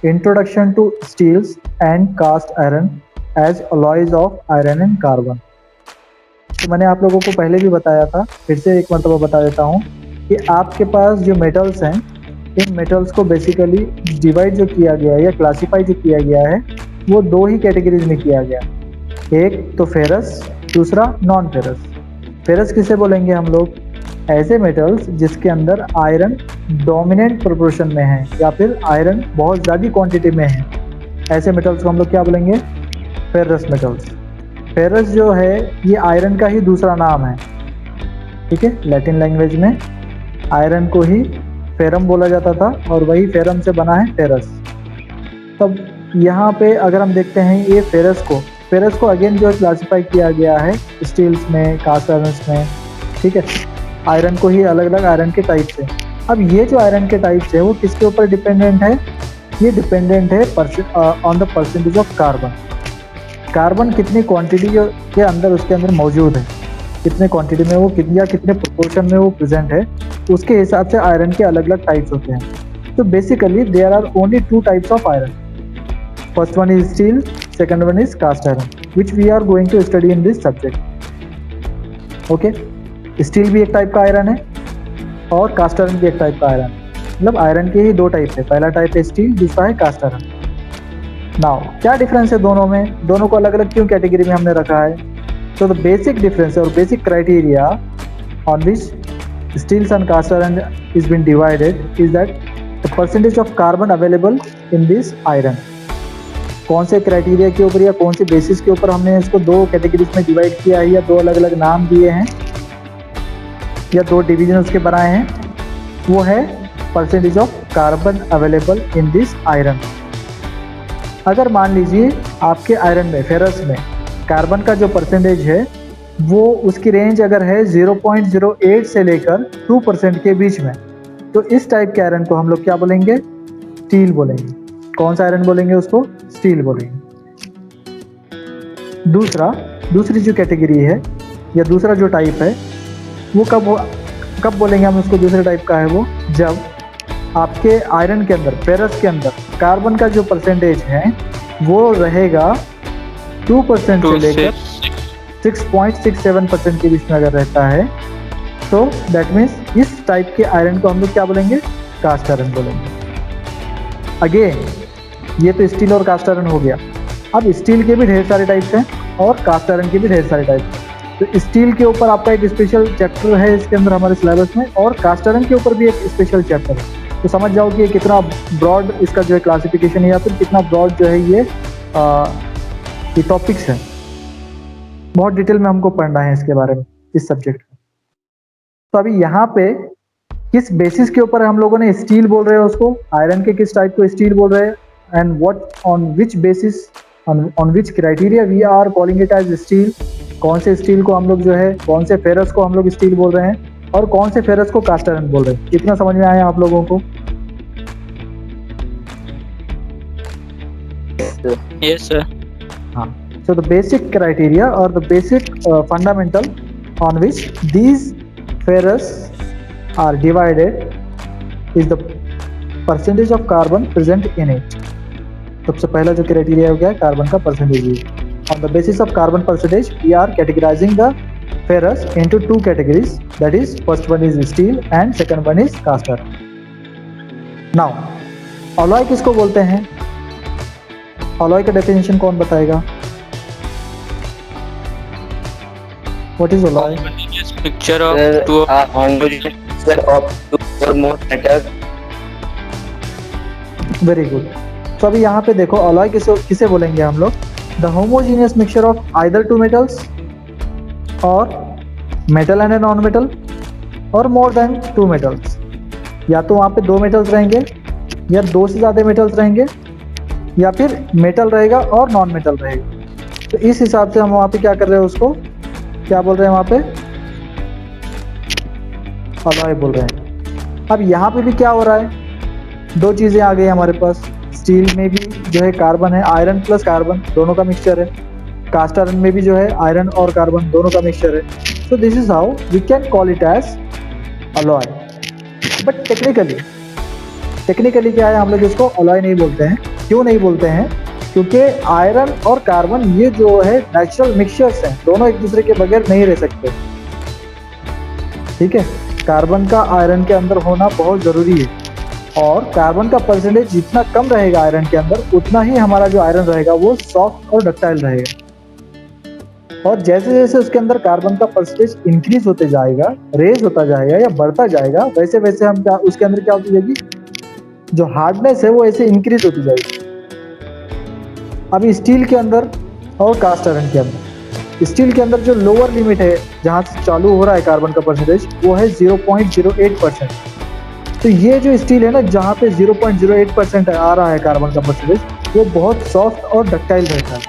Introduction to steels and cast iron as alloys of iron and carbon. तो मैंने आप लोगों को पहले भी बताया था, फिर से एक मरतबा बता देता हूँ कि आपके पास जो मेटल्स हैं, इन मेटल्स को बेसिकली डिवाइड जो किया गया है या क्लासीफाई जो किया गया है वो दो ही कैटेगरीज में किया गया। एक तो फेरस, दूसरा नॉन फेरस। फेरस किसे बोलेंगे हम लोग? ऐसे मेटल्स जिसके अंदर आयरन डोमिनेंट प्रोपोर्शन में है या फिर आयरन बहुत ज़्यादा क्वांटिटी में है, ऐसे मेटल्स को हम लोग क्या बोलेंगे? Ferrous metals. फेरस जो है ये आयरन का ही दूसरा नाम है, ठीक है। लैटिन लैंग्वेज में आयरन को ही फेरम बोला जाता था और वही फेरम से बना है फेरस। तब यहाँ पे अगर हम देखते हैं ये फेरस को अगेन जो क्लासिफाई किया गया है स्टील्स में, कास्ट आयरन्स में, ठीक है। आयरन को ही अलग अलग आयरन के टाइप से। अब ये जो आयरन के टाइप्स है वो किसके ऊपर डिपेंडेंट है? ये डिपेंडेंट है on the percentage of carbon. Carbon कितनी क्वांटिटी के अंदर उसके अंदर मौजूद है, कितने क्वांटिटी में वो कितने प्रोपोर्शन में वो प्रेजेंट है, उसके हिसाब से आयरन के अलग अलग टाइप्स होते हैं। तो basically there are only two types of iron. First one is steel, second one is cast iron, which we are going to study in this subject. Okay, steel भी एक टाइप का iron है और cast iron भी एक type का iron. मतलब iron के ही दो टाइप है, पहला टाइप है स्टील, दूसरा है कास्ट आयरन। नाउ क्या डिफरेंस है दोनों में? दोनों को अलग अलग क्यों कैटेगरी में हमने रखा है? तो द बेसिक डिफरेंस और basic criteria on which steels and cast iron is been divided is that the percentage of carbon available in this iron. कौन से क्राइटेरिया के ऊपर या कौन से बेसिस के ऊपर हमने इसको दो कैटेगरीज में डिवाइड किया है या दो अलग अलग नाम दिए हैं या दो डिवीजन उसके बनाए हैं? वो है percentage of carbon available in this iron. अगर मान लीजिए आपके आयरन में, फेरस में कार्बन का जो परसेंटेज है वो उसकी रेंज अगर है 0.08 से लेकर 2% के बीच में, तो इस टाइप के आयरन को हम लोग क्या बोलेंगे? स्टील बोलेंगे। कौन सा आयरन बोलेंगे उसको? स्टील बोलेंगे। दूसरी जो कैटेगरी है या दूसरा जो टाइप है वो कब बोलेंगे हम उसको दूसरे टाइप का है? वो जब आपके आयरन के अंदर, फेरस के अंदर कार्बन का जो परसेंटेज है वो रहेगा 2% से लेकर 6.67% के बीच में अगर रहता है, तो दैट मीन्स इस टाइप के आयरन को हम लोग क्या बोलेंगे? कास्ट आयरन बोलेंगे। अगेन ये तो स्टील और कास्ट आयरन हो गया। अब स्टील के भी ढेर सारे टाइप्स हैं और कास्ट आयरन के भी ढेर सारे टाइप्स हैं। तो स्टील के ऊपर आपका एक स्पेशल चैप्टर है इसके अंदर हमारे सिलेबस में, और कास्ट आयरन के ऊपर भी एक स्पेशल चैप्टर है। तो समझ जाओ कि ये कितना ब्रॉड इसका जो है क्लासिफिकेशन है या फिर कितना ब्रॉड जो है ये टॉपिक्स है। बहुत डिटेल में हमको पढ़ना है इसके बारे में, इस सब्जेक्ट में। तो अभी यहाँ पे किस बेसिस के ऊपर हम लोगों ने स्टील बोल रहे हैं उसको, आयरन के किस टाइप को स्टील बोल रहे हैं, and what on which basis, on which criteria we are calling it as steel. कौन से स्टील को हम लोग जो है, कौन से फेरस को हम लोग स्टील बोल रहे हैं और कौन से फेरस को कास्ट आयरन बोल रहे हैं। कितना समझ में आया आप लोगों को? Yes sir. हाँ, so the basic criteria or the basic fundamental on which these ferrous are divided is the percentage of carbon present in it. सबसे पहला जो क्राइटेरिया हो गया है कार्बन का percentage. On the basis of carbon percentage, we are categorizing the ferrous into two categories. That is, first one is steel and second one is cast iron. Now, alloy किसको बोलते हैं? alloy का definition कौन बताएगा? What is alloy? Homogeneous mixture of two homogeneous mixture of two or more metals. Very good. तो अभी यहाँ पे देखो alloy किसे बोलेंगे हम लोग? The homogeneous mixture of either two metals और मेटल एंड नॉन मेटल और मोर देन टू मेटल्स। या तो वहाँ पे दो मेटल्स रहेंगे या दो से ज़्यादा मेटल्स रहेंगे या फिर मेटल रहेगा और नॉन मेटल रहेगा। तो इस हिसाब से हम वहाँ पे क्या कर रहे हैं, उसको क्या बोल रहे हैं वहाँ पे? अलॉय बोल रहे हैं। अब यहाँ पे भी क्या हो रहा है? दो चीज़ें आ गई हमारे पास। स्टील में भी जो है कार्बन है, आयरन प्लस कार्बन दोनों का मिक्सचर है। कास्ट आयरन में भी जो है आयरन और कार्बन दोनों का मिक्सचर है। So this is how we can call it as alloy. But technically technically क्या है, हम लोग इसको अलॉय नहीं बोलते हैं। क्यों नहीं बोलते हैं? क्योंकि आयरन और कार्बन ये जो है नेचुरल मिक्सचर्स हैं, दोनों एक दूसरे के बगैर नहीं रह सकते। ठीक है, कार्बन का आयरन के अंदर होना बहुत ज़रूरी है, और कार्बन का परसेंटेज जितना कम रहेगा आयरन के अंदर, उतना ही हमारा जो आयरन रहेगा वो सॉफ्ट और डक्टाइल रहेगा। और जैसे जैसे उसके अंदर कार्बन का परसेंटेज इंक्रीज होते जाएगा, रेज होता जाएगा या बढ़ता जाएगा, वैसे वैसे हम क्या उसके अंदर क्या होती जाएगी, जो हार्डनेस है वो ऐसे इंक्रीज होती जाएगी। अभी स्टील के अंदर और कास्ट आयरन के अंदर, स्टील के अंदर जो लोअर लिमिट है जहाँ से चालू हो रहा है कार्बन का परसेंटेज, वो है 0.08%। तो ये जो स्टील है ना, जहाँ पे 0.08% आ रहा है कार्बन का परसेंटेज, वो बहुत सॉफ्ट और डक्टाइल रहता है।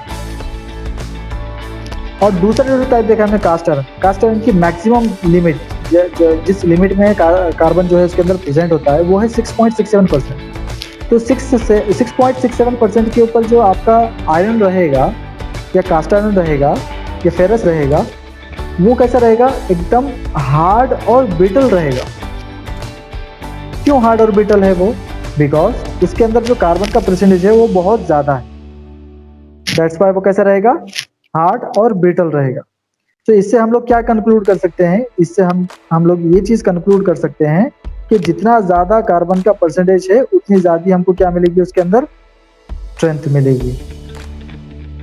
और दूसरा जो टाइप देखा हमने कास्ट आयरन, कास्ट आयरन की मैक्सिमम लिमिट, जिस लिमिट में कार्बन जो है उसके अंदर प्रेजेंट होता है, वो है 6.67%। तो 6.67% के ऊपर जो आपका आयरन रहेगा या कास्ट आयरन रहेगा या फेरस रहेगा, वो कैसा रहेगा, एकदम हार्ड और ब्रिटल रहेगा। क्यों हार्ड और ब्रिटल है वो? बिकॉज इसके अंदर जो कार्बन का परसेंटेज है वो बहुत ज़्यादा है, दैट्स व्हाई वो कैसा रहेगा, हार्ड और ब्रिटल रहेगा। तो इससे हम लोग क्या कंक्लूड कर सकते हैं, इससे हम लोग ये चीज़ कंक्लूड कर सकते हैं कि जितना ज़्यादा कार्बन का परसेंटेज है, उतनी ज़्यादा हमको क्या मिलेगी, उसके अंदर स्ट्रेंथ मिलेगी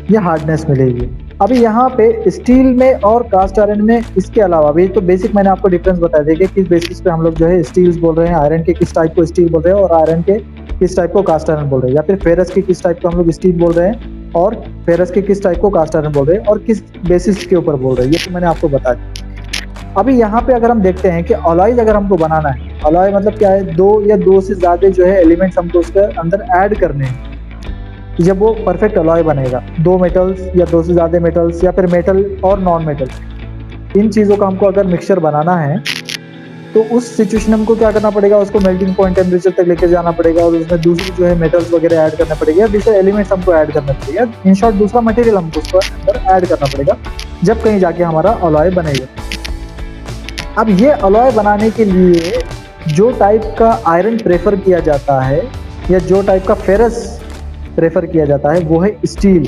या हार्डनेस मिलेगी। अभी यहाँ पे स्टील में और कास्ट आयरन में इसके अलावा भी तो बेसिक मैंने आपको डिफरेंस बता दिया कि किस बेसिस पे हम लोग जो है स्टील्स बोल रहे हैं, आयरन के किस टाइप को स्टील बोल रहे हैं और आयरन के किस टाइप को कास्ट आयरन बोल रहे हैं, या फिर फेरस के किस टाइप को हम लोग स्टील बोल रहे हैं और फेरस के किस टाइप को कास्ट आयरन बोल रहे हैं और किस बेसिस के ऊपर बोल रहे हैं, ये तो मैंने आपको बता दिया। अभी यहाँ पे अगर हम देखते हैं कि अलॉयज अगर हमको बनाना है, अलॉय मतलब क्या है, दो या दो से ज़्यादा जो है एलिमेंट्स हमको उसके अंदर ऐड करने हैं, जब वो परफेक्ट अलॉय बनेगा। दो मेटल्स या दो से ज़्यादा मेटल्स या फिर मेटल और नॉन मेटल, इन चीज़ों का हमको अगर मिक्सचर बनाना है, तो उस सिचुएशन में हमको क्या करना पड़ेगा, उसको मेल्टिंग पॉइंट टेम्परेचर तक लेके जाना पड़ेगा और उसमें दूसरी जो है मेटल्स वगैरह ऐड करना पड़ेगा, दूसरे एलिमेंट्स हमको ऐड करना पड़ेगा, इन शॉर्ट दूसरा मटेरियल हमको उसको अंदर ऐड करना पड़ेगा, जब कहीं जाके हमारा अलॉय बनेगा। अब ये अलॉय बनाने के लिए जो टाइप का आयरन प्रेफर किया जाता है या जो टाइप का फेरस प्रेफर किया जाता है, वो है स्टील।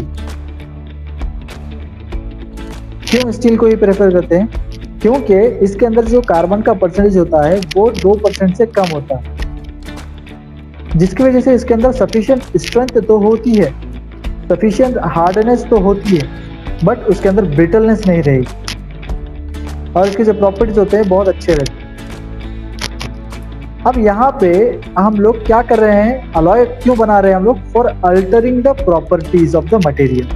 क्यों स्टील को ही प्रेफर करते हैं? क्योंकि इसके अंदर जो कार्बन का परसेंटेज होता है वो 2% से कम होता है, जिसकी वजह से इसके अंदर सफिशिएंट स्ट्रेंथ तो होती है, सफिशिएंट हार्डनेस तो होती है, बट उसके अंदर ब्रिटलनेस नहीं रहेगी और इसके जो प्रॉपर्टीज होते हैं बहुत अच्छे रहते हैं। अब यहाँ पे हम लोग क्या कर रहे हैं, अलॉय क्यों बना रहे हैं हम लोग? For altering the properties of the material.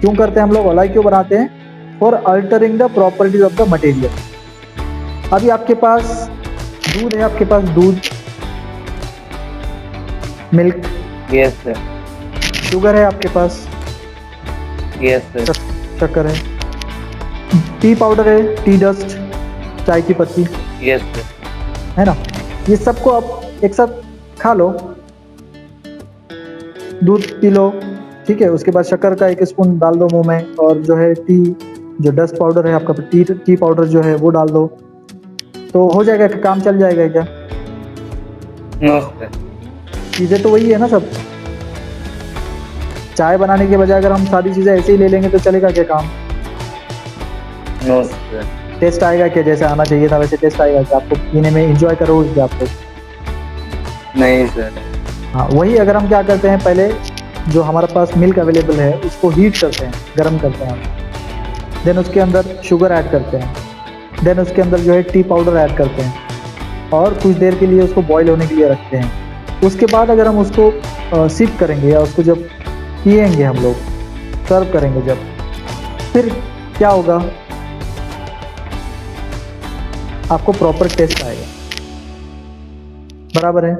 क्यों करते हैं हम लोग अलॉय, क्यों बनाते हैं? For altering the properties of the material. अभी आपके पास दूध है, आपके पास दूध, मिल्क, यस सर, शुगर है आपके पास, यस सर, शक्कर है, टी पाउडर है, टी डस्ट, चाय की पत्ती, यस सर, है ना। ये सबको आप एक साथ खा लो, दूध पी लो, ठीक है। उसके बाद शक्कर का 1 स्पून डाल दो मुंह में, और जो है टी, जो डस्ट पाउडर है आपका, टी पाउडर जो है वो डाल दो, तो हो जाएगा, काम चल जाएगा क्या? नो सर, चीज़ें तो वही है ना सब। चाय बनाने के बजाय अगर हम सारी चीज़ें ऐसे ही ले लेंगे तो चलेगा क्या काम? नो सर, टेस्ट आएगा क्या? जैसे आना चाहिए था वैसे टेस्ट आएगा क्या? आपको पीने में एंजॉय करोगे क्या आप लोग? नहीं सर। हाँ, वही अगर हम क्या करते हैं, पहले जो हमारे पास मिल्क अवेलेबल है उसको हीट करते हैं, गर्म करते हैं, देन उसके अंदर शुगर ऐड करते हैं, देन उसके अंदर जो है टी पाउडर ऐड करते हैं और कुछ देर के लिए उसको बॉईल होने के लिए रखते हैं। उसके बाद अगर हम उसको सिप करेंगे या उसको जब पिएंगे, हम लोग सर्व करेंगे जब, फिर क्या होगा, आपको प्रॉपर टेस्ट आएगा, बराबर है?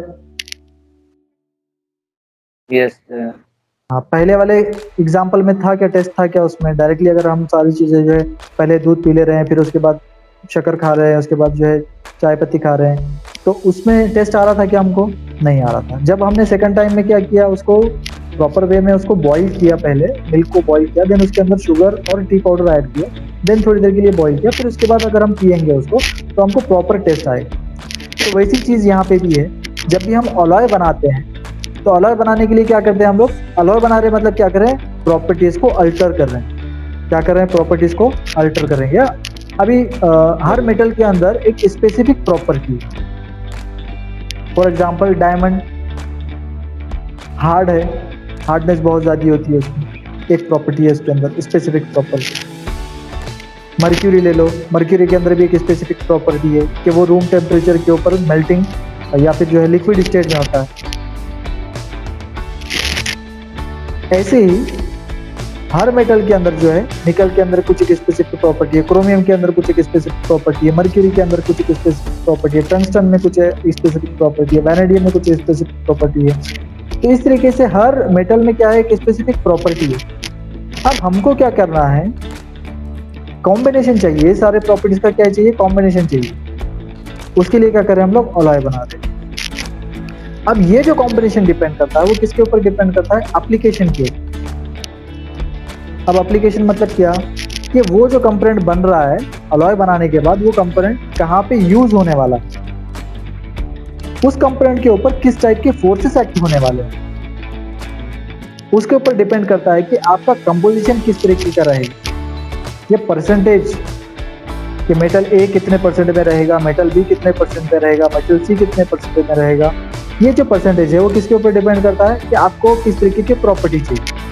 Yes sir. हाँ, पहले वाले एग्जाम्पल में था क्या, टेस्ट था क्या उसमें? डायरेक्टली अगर हम सारी चीज़ें जो है पहले दूध पी ले रहे हैं, फिर उसके बाद शक्कर खा रहे हैं, उसके बाद जो है चाय पत्ती खा रहे हैं, तो उसमें टेस्ट आ रहा था क्या? हमको नहीं आ रहा था। जब हमने सेकंड टाइम में क्या किया, उसको प्रॉपर वे में उसको बॉईल किया, पहले मिल्क को बॉईल किया, देन उसके अंदर शुगर और टी पाउडर ऐड किया, देन थोड़ी देर के लिए बॉईल किया, फिर उसके बाद अगर हम पियेंगे उसको तो हमको प्रॉपर टेस्ट आएगा। तो वैसी चीज़ यहाँ पे भी है। जब भी हम अलॉय बनाते हैं तो अलॉय बनाने के लिए क्या करते हैं हम लोग, अलॉय बना रहे हैं मतलब क्या कर रहे हैं, प्रॉपर्टीज़ को अल्टर कर रहे हैं। क्या कर रहे हैं, प्रॉपर्टीज़ को अल्टर कर रहे हैं। अभी हर मेटल के अंदर एक स्पेसिफिक प्रॉपर्टी है। फॉर एग्जांपल डायमंड हार्ड है, हार्डनेस बहुत ज़्यादा होती है उसमें, एक प्रॉपर्टी है उसके अंदर, स्पेसिफिक प्रॉपर्टी। मर्क्यूरी ले लो, मर्क्यूरी के अंदर भी एक स्पेसिफिक प्रॉपर्टी है कि वो रूम टेम्परेचर के ऊपर मेल्टिंग या फिर जो है लिक्विड स्टेट में होता है। ऐसे ही हर मेटल के अंदर जो है, निकल के अंदर कुछ एक स्पेसिफिक प्रॉपर्टी है, क्रोमियम के अंदर कुछ एक स्पेसिफिक प्रॉपर्टी है, मर्क्यूरी के अंदर कुछ एक स्पेसिफिक प्रॉपर्टी है, टंगस्टन में कुछ स्पेसिफिक प्रॉपर्टी है, वैनेडियम में कुछ स्पेसिफिक प्रॉपर्टी है। तो इस तरीके से हर मेटल में क्या है, एक स्पेसिफिक प्रॉपर्टी है। अब हमको क्या करना है, कॉम्बिनेशन चाहिए, सारे प्रॉपर्टीज का क्या चाहिए, कॉम्बिनेशन चाहिए। उसके लिए क्या करें हम लोग, अलॉय बना दें। अब ये जो कॉम्बिनेशन डिपेंड करता है वो किसके ऊपर डिपेंड करता है, एप्लीकेशन के ऊपर। अब एप्लीकेशन मतलब क्या, कि वो जो कंपोनेंट बन रहा है अलॉय बनाने के बाद, वो कंपोनेंट कहाँ पे यूज होने वाला है, उस कंपोनेंट के ऊपर किस टाइप के फोर्सेस एक्ट होने वाले हैं, उसके ऊपर डिपेंड करता है कि आपका कंपोजिशन किस तरीके का रहेगा। ये परसेंटेज कि मेटल ए कितने परसेंट में रहेगा, मेटल बी कितने परसेंट में रहेगा, मेटल सी कितने परसेंट में रहेगा, ये जो परसेंटेज है वो किसके ऊपर डिपेंड करता है कि आपको किस तरीके की प्रॉपर्टी चाहिए।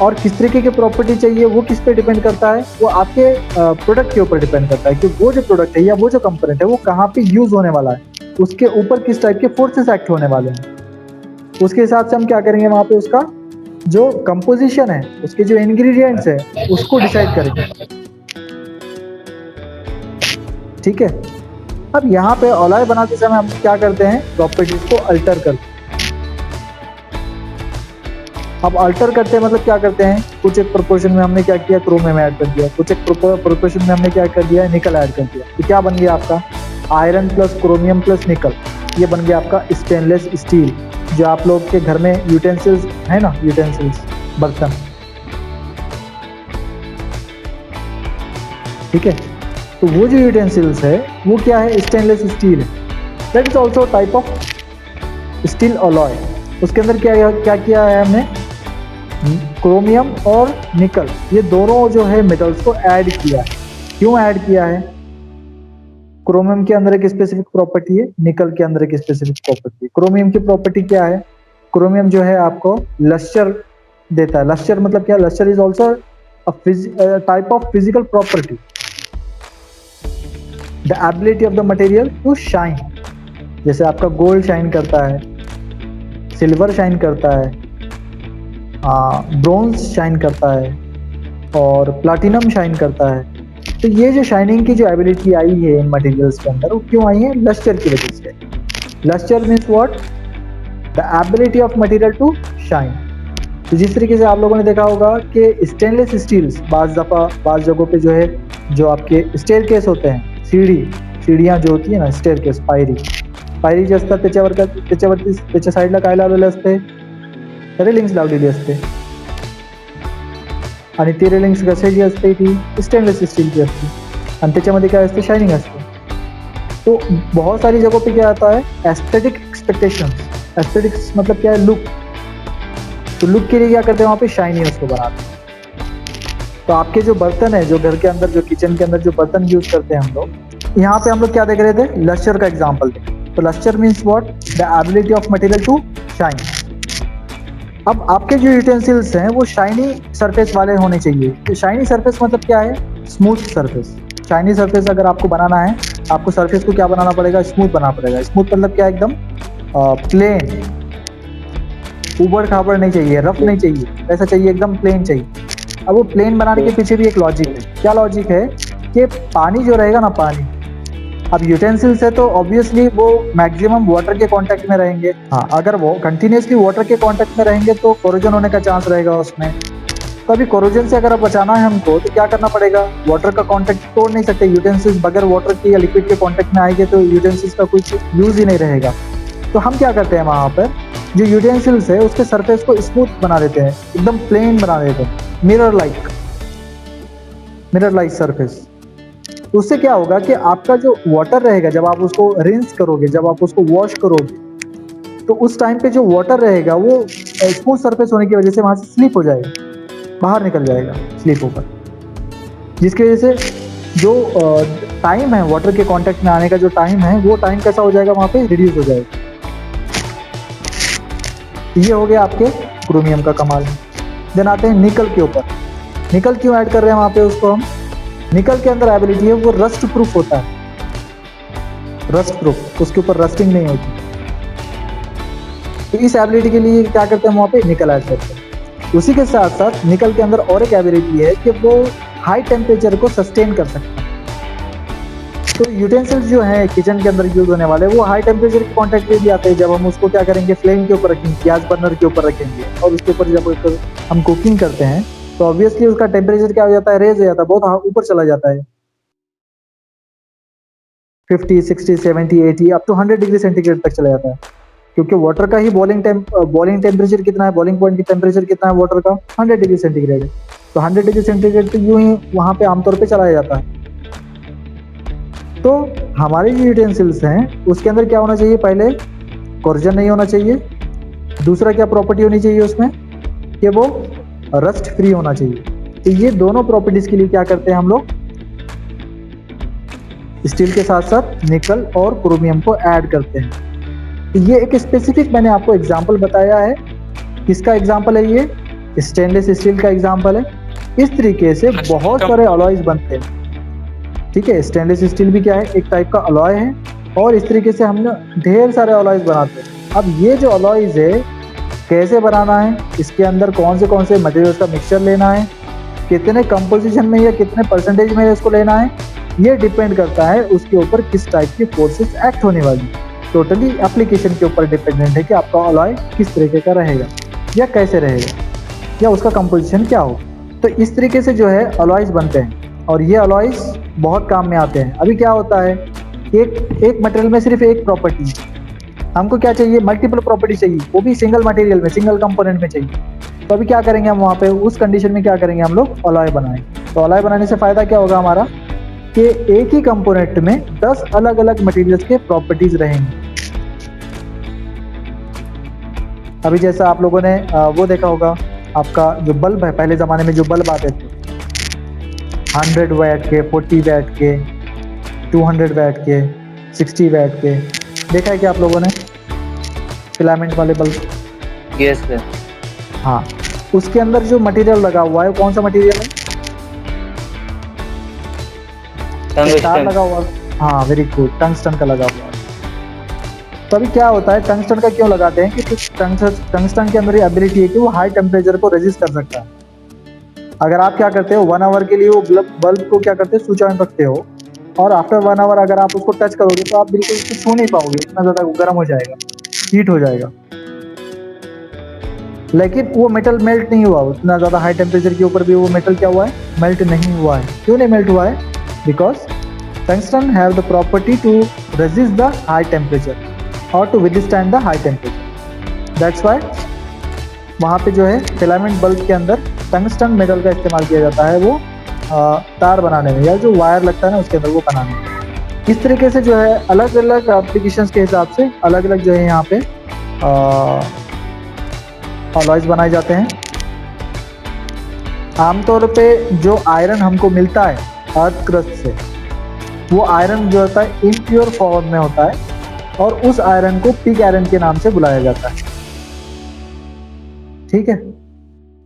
और किस तरीके की प्रॉपर्टी चाहिए वो किस पे डिपेंड करता है, वो आपके प्रोडक्ट के ऊपर डिपेंड करता है कि वो जो प्रोडक्ट है या वो जो कंपोनेंट है वो कहाँ पे यूज होने वाला है, उसके ऊपर किस टाइप के फोर्सेस एक्ट होने वाले हैं। उसके हिसाब से हम क्या करेंगे, वहाँ पे उसका जो कंपोजिशन है, उसके जो इंग्रेडिएंट्स है उसको डिसाइड करेंगे। ठीक है। अब यहाँ पे अलॉय बनाते समय हम क्या करते हैं, प्रॉपर्टीज को अल्टर करते हैं। अब अल्टर करते हैं मतलब क्या करते हैं, कुछ एक प्रोपोर्शन में हमने क्या किया, क्रोमियम ऐड कर दिया, कुछ एक प्रोपोर्शन में हमने क्या कर दिया, निकल ऐड कर दिया। तो क्या बन गया आपका, आयरन प्लस क्रोमियम प्लस निकल, ये बन गया आपका स्टेनलेस स्टील। जो आप लोग के घर में यूटेंसिल्स है ना, यूटेंसिल्स बर्तन, ठीक है, तो वो जो यूटेंसिल्स है वो क्या है, स्टेनलेस स्टील है। That is also type of steel alloy. उसके अंदर क्या किया है हमने, क्रोमियम और निकल, ये दोनों जो है मेटल्स को ऐड किया है। क्यों ऐड किया है, क्रोमियम के अंदर एक स्पेसिफिक प्रॉपर्टी है, निकल के अंदर एक स्पेसिफिक प्रॉपर्टी है। क्रोमियम की प्रॉपर्टी क्या है, क्रोमियम जो है आपको लस्टर देता है। लस्टर मतलब क्या, lustre is also type of physical property, the ability of the material to shine. जैसे आपका गोल्ड शाइन करता है, सिल्वर शाइन करता है, ब्रोंज शाइन करता है और प्लैटिनम शाइन करता है। तो ये जो शाइनिंग की जो एबिलिटी आई है इन मटेरियल्स के अंदर, वो क्यों आई है, लस्टर की वजह से। Lustre means what, the ability of material to shine. तो जिस तरीके से आप लोगों ने देखा होगा कि स्टेनलेस स्टील्स बाज़ जगहों पे जो है, जो आपके स्टेयर केस होते हैं, सीढ़ियाँ जो होती है ना, स्टेयर केस, पायरी जे असतात त्याच्या साईडला काय लावलेलं असते, रेलिंग्स लावलेली असते आणि ती रेलिंग्स कशाची असते, ती स्टेनलेस स्टीलची असते आणि त्याच्यामध्ये काय असते, शाइनिंग असते। तो बहुत सारी जगहों पे क्या आता है, एस्थेटिक एक्सपेक्टेशंस। एस्थेटिक्स मतलब क्या है, लुक। तो लुक के लिए क्या करते हैं, वहाँ पे शाइनी उसको बनाते हैं। तो आपके जो बर्तन है, जो घर के अंदर, जो किचन के अंदर जो बर्तन यूज करते हैं हम लोग, यहाँ पे हम लोग क्या देख रहे थे, लस्टर का एग्जाम्पल थे। तो lustre means what, the ability of material to shine. अब आपके जो यूटेंसिल्स हैं वो शाइनी सरफेस वाले होने चाहिए। तो शाइनी सरफेस मतलब क्या है, स्मूथ सरफेस। शाइनी सरफेस अगर आपको बनाना है, आपको सरफेस को क्या बनाना पड़ेगा, स्मूथ बनाना पड़ेगा। स्मूथ मतलब क्या, एकदम प्लेन, उबड़ खाबड़ नहीं चाहिए, रफ नहीं चाहिए, ऐसा चाहिए एकदम प्लेन चाहिए। अब वो प्लेन बनाने के पीछे भी एक लॉजिक है। क्या लॉजिक है, कि पानी जो रहेगा ना, पानी, अब यूटेंसिल्स है तो ऑब्वियसली वो मैक्सिमम वाटर के कांटेक्ट में रहेंगे। हाँ, अगर वो कंटिन्यूसली वाटर के कांटेक्ट में रहेंगे तो कोरोजन होने का चांस रहेगा उसमें। तो अभी कोरोजन से अगर बचाना है हमको, तो क्या करना पड़ेगा, वाटर का कांटेक्ट तोड़ नहीं सकते। यूटेंसिल्स बगैर वाटर के या लिक्विड के कांटेक्ट में आएंगे तो यूटेंसिल्स का कुछ यूज ही नहीं रहेगा। तो हम क्या करते हैं, वहाँ पर जो यूटेंसिल्स है उसके सरफेस को स्मूथ बना देते हैं, एकदम प्लेन बना देते हैं, मिरर लाइक सरफेस। उससे क्या होगा कि आपका जो वाटर रहेगा, जब आप उसको रिंस करोगे, जब आप उसको वॉश करोगे, तो उस टाइम पे जो वाटर रहेगा वो स्मूथ सरफेस होने की वजह से वहाँ से स्लिप हो जाएगा, बाहर निकल जाएगा स्लिप होकर, जिसकी वजह से जो टाइम है वाटर के कांटेक्ट में आने का, जो टाइम है वो टाइम कैसा हो जाएगा, वहाँ पे रिड्यूस हो जाएगा। ये हो गया आपके क्रोमियम का कमाल। देन आते हैं निकल के ऊपर। निकल क्यों ऐड कर रहे हैं वहाँ पे उसको हम? निकल के अंदर एबिलिटी है वो रस्ट प्रूफ होता है, रस्ट प्रूफ, उसके ऊपर रस्टिंग नहीं होती। तो इस एबिलिटी के लिए क्या करते हैं वहाँ पे निकल ऐड करते हैं। उसी के साथ साथ निकल के अंदर और एक एबिलिटी है कि वो हाई टेम्परेचर को सस्टेन कर सकता है। तो यूटेंसिल्स जो है किचन के अंदर यूज होने वाले वो हाई टेम्परेचर के कांटेक्ट में भी आते हैं। जब हम उसको क्या करेंगे, फ्लेम के ऊपर रखेंगे, गैस बर्नर के ऊपर रखेंगे और उसके ऊपर जब हम कुकिंग करते हैं तो ऑब्वियसली उसका टेम्परेचर क्या हो जाता है, रेज हो जाता है, बहुत ऊपर चला जाता है, 50, 60, 70, 80 अप टू 100 डिग्री सेंटीग्रेड तक चला जाता है। क्योंकि वाटर का ही बॉइलिंग टेम्परेचर कितना है, बॉइलिंग पॉइंट टेम्परेचर कितना है वाटर का, 100 डिग्री सेंटीग्रेड है। तो 100 डिग्री सेंटीग्रेड तो यूं ही वहाँ पे आमतौर पे चलाया जाता है। तो हमारे जो यूटेंसिल्स हैं उसके अंदर क्या होना चाहिए, पहले कोर्जन नहीं होना चाहिए, दूसरा क्या प्रॉपर्टी होनी चाहिए उसमें कि वो रस्ट फ्री होना चाहिए। तो ये दोनों प्रॉपर्टीज के लिए क्या करते हैं हम लोग, स्टील के साथ साथ निकल और क्रोमियम को ऐड करते हैं। तो ये एक स्पेसिफिक मैंने आपको एग्जांपल बताया है। किसका एग्जांपल है ये? स्टेनलेस स्टील का एग्जांपल है। इस तरीके से बहुत सारे अलॉयज बनते हैं। ठीक है, स्टेनलेस स्टील भी क्या है, एक टाइप का अलॉय है और इस तरीके से हम ढेर सारे अलॉयज बनाते हैं। अब ये जो अलॉयज है कैसे बनाना है, इसके अंदर कौन से मटेरियल्स का मिक्सचर लेना है, कितने कंपोजिशन में या कितने परसेंटेज में इसको लेना है, ये डिपेंड करता है उसके ऊपर किस टाइप की फोर्सेस एक्ट होने वाली। टोटली एप्लीकेशन के ऊपर डिपेंडेंट है कि आपका अलॉय किस तरीके का रहेगा या कैसे रहेगा या उसका कंपोजिशन क्या हो। तो इस तरीके से जो है अलॉयज बनते हैं और ये अलॉयज बहुत काम में आते हैं। अभी क्या होता है, एक मटेरियल में सिर्फ एक प्रॉपर्टी, हमको क्या चाहिए, मल्टीपल प्रॉपर्टी चाहिए, वो भी सिंगल मटेरियल में, सिंगल कंपोनेंट में चाहिए। तो अभी क्या करेंगे हम वहाँ पे, उस कंडीशन में क्या करेंगे हम लोग, अलॉय बनाएं। तो अलॉय बनाने से फायदा क्या होगा हमारा कि एक ही कंपोनेंट में 10 अलग अलग मटेरियल्स के प्रॉपर्टीज रहेंगे। अभी जैसा आप लोगों ने वो देखा होगा, आपका जो बल्ब है, पहले ज़माने में जो बल्ब आते थे 100 वैट के, 40 वैट के, 200 वैट के, 60 वैट के, देखा है क्या आप लोगों ने फिलामेंट वाले बल्ब? Yes sir. हाँ, उसके अंदर जो मटेरियल लगा हुआ है कौन सा मटेरियल है? तार लगा हुआ है। हाँ वेरी गुड, टंगस्टन का लगा हुआ है। तो अभी क्या होता है, टंगस्टन का क्यों लगाते हैं कि टंगस्टन के अंदर ये एबिलिटी है कि वो हाई टेम्परेचर को रेजिस्ट कर सकता है। अगर आप क्या करते हो 1 आवर के लिए वो बल्ब को क्या करते हो, स्विच ऑन रखते हो और आफ्टर 1 आवर अगर आप उसको टच करोगे तो आप बिल्कुल उसको छू नहीं पाओगे, इतना ज़्यादा गर्म हो जाएगा, हीट हो जाएगा। लेकिन वो मेटल मेल्ट नहीं हुआ, उतना ज़्यादा हाई टेम्परेचर के ऊपर भी वो मेटल क्या हुआ है, मेल्ट नहीं हुआ है। क्यों नहीं मेल्ट हुआ है? Because tungsten have the property to resist the high temperature और to withstand the high temperature. That's why वहाँ पे जो है फिलामेंट बल्ब के अंदर टंगस्टन मेटल का इस्तेमाल किया जाता है, वो तार बनाने में या जो वायर लगता है ना उसके अंदर वो बनाने में। इस तरीके से जो है अलग अलग एप्लीकेशंस के हिसाब से अलग अलग जो है यहाँ पे अलॉयज बनाए जाते हैं। आमतौर पे जो आयरन हमको मिलता है अर्थ क्रस्ट से, वो आयरन जो होता है इम्प्योर फॉर्म में होता है और उस आयरन को पिग आयरन के नाम से बुलाया जाता है। ठीक है,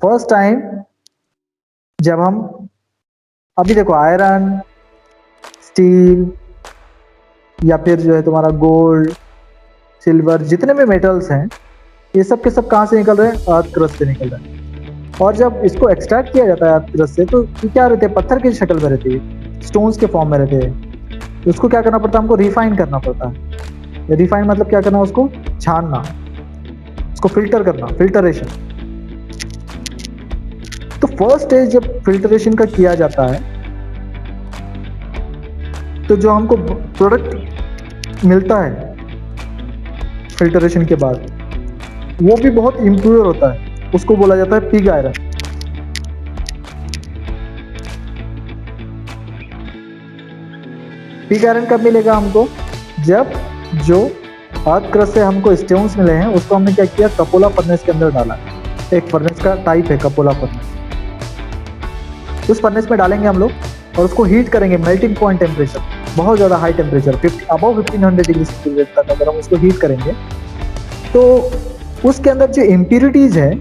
फर्स्ट टाइम जब हम, अभी देखो आयरन, स्टील या फिर जो है तुम्हारा गोल्ड, सिल्वर, जितने भी मेटल्स हैं ये सब के सब कहाँ से निकल रहे हैं, अर्थ क्रस्ट से निकल रहे हैं। और जब इसको एक्सट्रैक्ट किया जाता है अर्थ क्रस्ट से तो ये क्या रहते हैं, पत्थर की शक्ल में रहते हैं, स्टोन्स के फॉर्म में रहते हैं। तो उसको क्या करना पड़ता है, हमको रिफाइन करना पड़ता है। रिफाइन मतलब क्या करना, उसको छानना, उसको फिल्टर करना, फिल्टरेशन। तो फर्स्ट स्टेज जब फिल्टरेशन का किया जाता है तो जो हमको प्रोडक्ट मिलता है फिल्टरेशन के बाद वो भी बहुत इम्प्योर होता है, उसको बोला जाता है पिग आयरन। पिग आयरन कब मिलेगा हमको? जब जो अर्थ क्रस्ट से हमको स्टोन्स मिले हैं उसको हमने क्या किया, कपोला फर्नेस के अंदर डाला। एक फर्नेस का टाइप है कपोला फर्नेस, उस फर्नेस में डालेंगे हम लोग और उसको हीट करेंगे मेल्टिंग पॉइंट टेम्परेचर, बहुत ज़्यादा high temperature above 1500 degree centigrade तक अगर हम उसको हीट करेंगे तो उसके अंदर जो इम्प्यूरिटीज़ है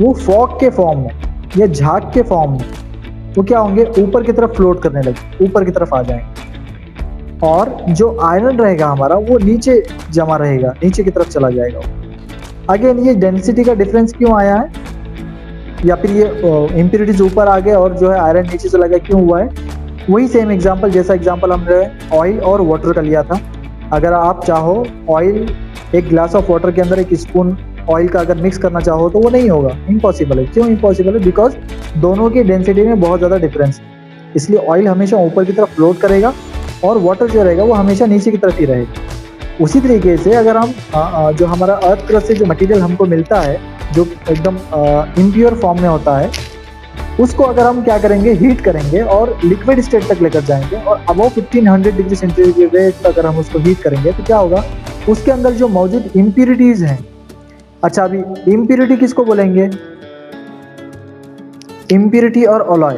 वो फॉग के फॉर्म में या झाग के फॉर्म में वो क्या होंगे, ऊपर की तरफ फ्लोट करने लगे, ऊपर की तरफ आ जाएंगे। और जो आयरन रहेगा हमारा वो नीचे जमा रहेगा, नीचे की तरफ चला जाएगा। अगेन ये डेंसिटी का डिफरेंस क्यों आया है, या फिर ये इम्प्यूरिटीज ऊपर आ गए और जो है आयरन नीचे चला गया, क्यों हुआ है? वही सेम एग्जांपल जैसा एग्जांपल हमने ऑयल और वाटर का लिया था। अगर आप चाहो ऑयल, एक ग्लास ऑफ वाटर के अंदर एक स्पून ऑयल का अगर मिक्स करना चाहो तो वो नहीं होगा, इम्पॉसिबल है। क्यों इम्पॉसिबल है? बिकॉज दोनों की डेंसिटी में बहुत ज़्यादा डिफरेंस है। इसलिए ऑयल हमेशा ऊपर की तरफ फ्लोट करेगा और वाटर जो रहेगा वो हमेशा नीचे की तरफ ही रहेगा। उसी तरीके से अगर हम जो हमारा अर्थ क्रस्ट से जो मटेरियल हमको मिलता है जो एकदम इम्प्योर फॉर्म में होता है, उसको अगर हम क्या करेंगे, हीट करेंगे और लिक्विड स्टेट तक लेकर जाएंगे और अबव 1500 डिग्री सेंटीग्रेड तक अगर हम उसको हीट करेंगे तो क्या होगा, उसके अंदर जो मौजूद इम्प्यूरिटीज हैं। अच्छा, अभी इम्प्यूरिटी किसको बोलेंगे? इम्प्यूरिटी और अलॉय।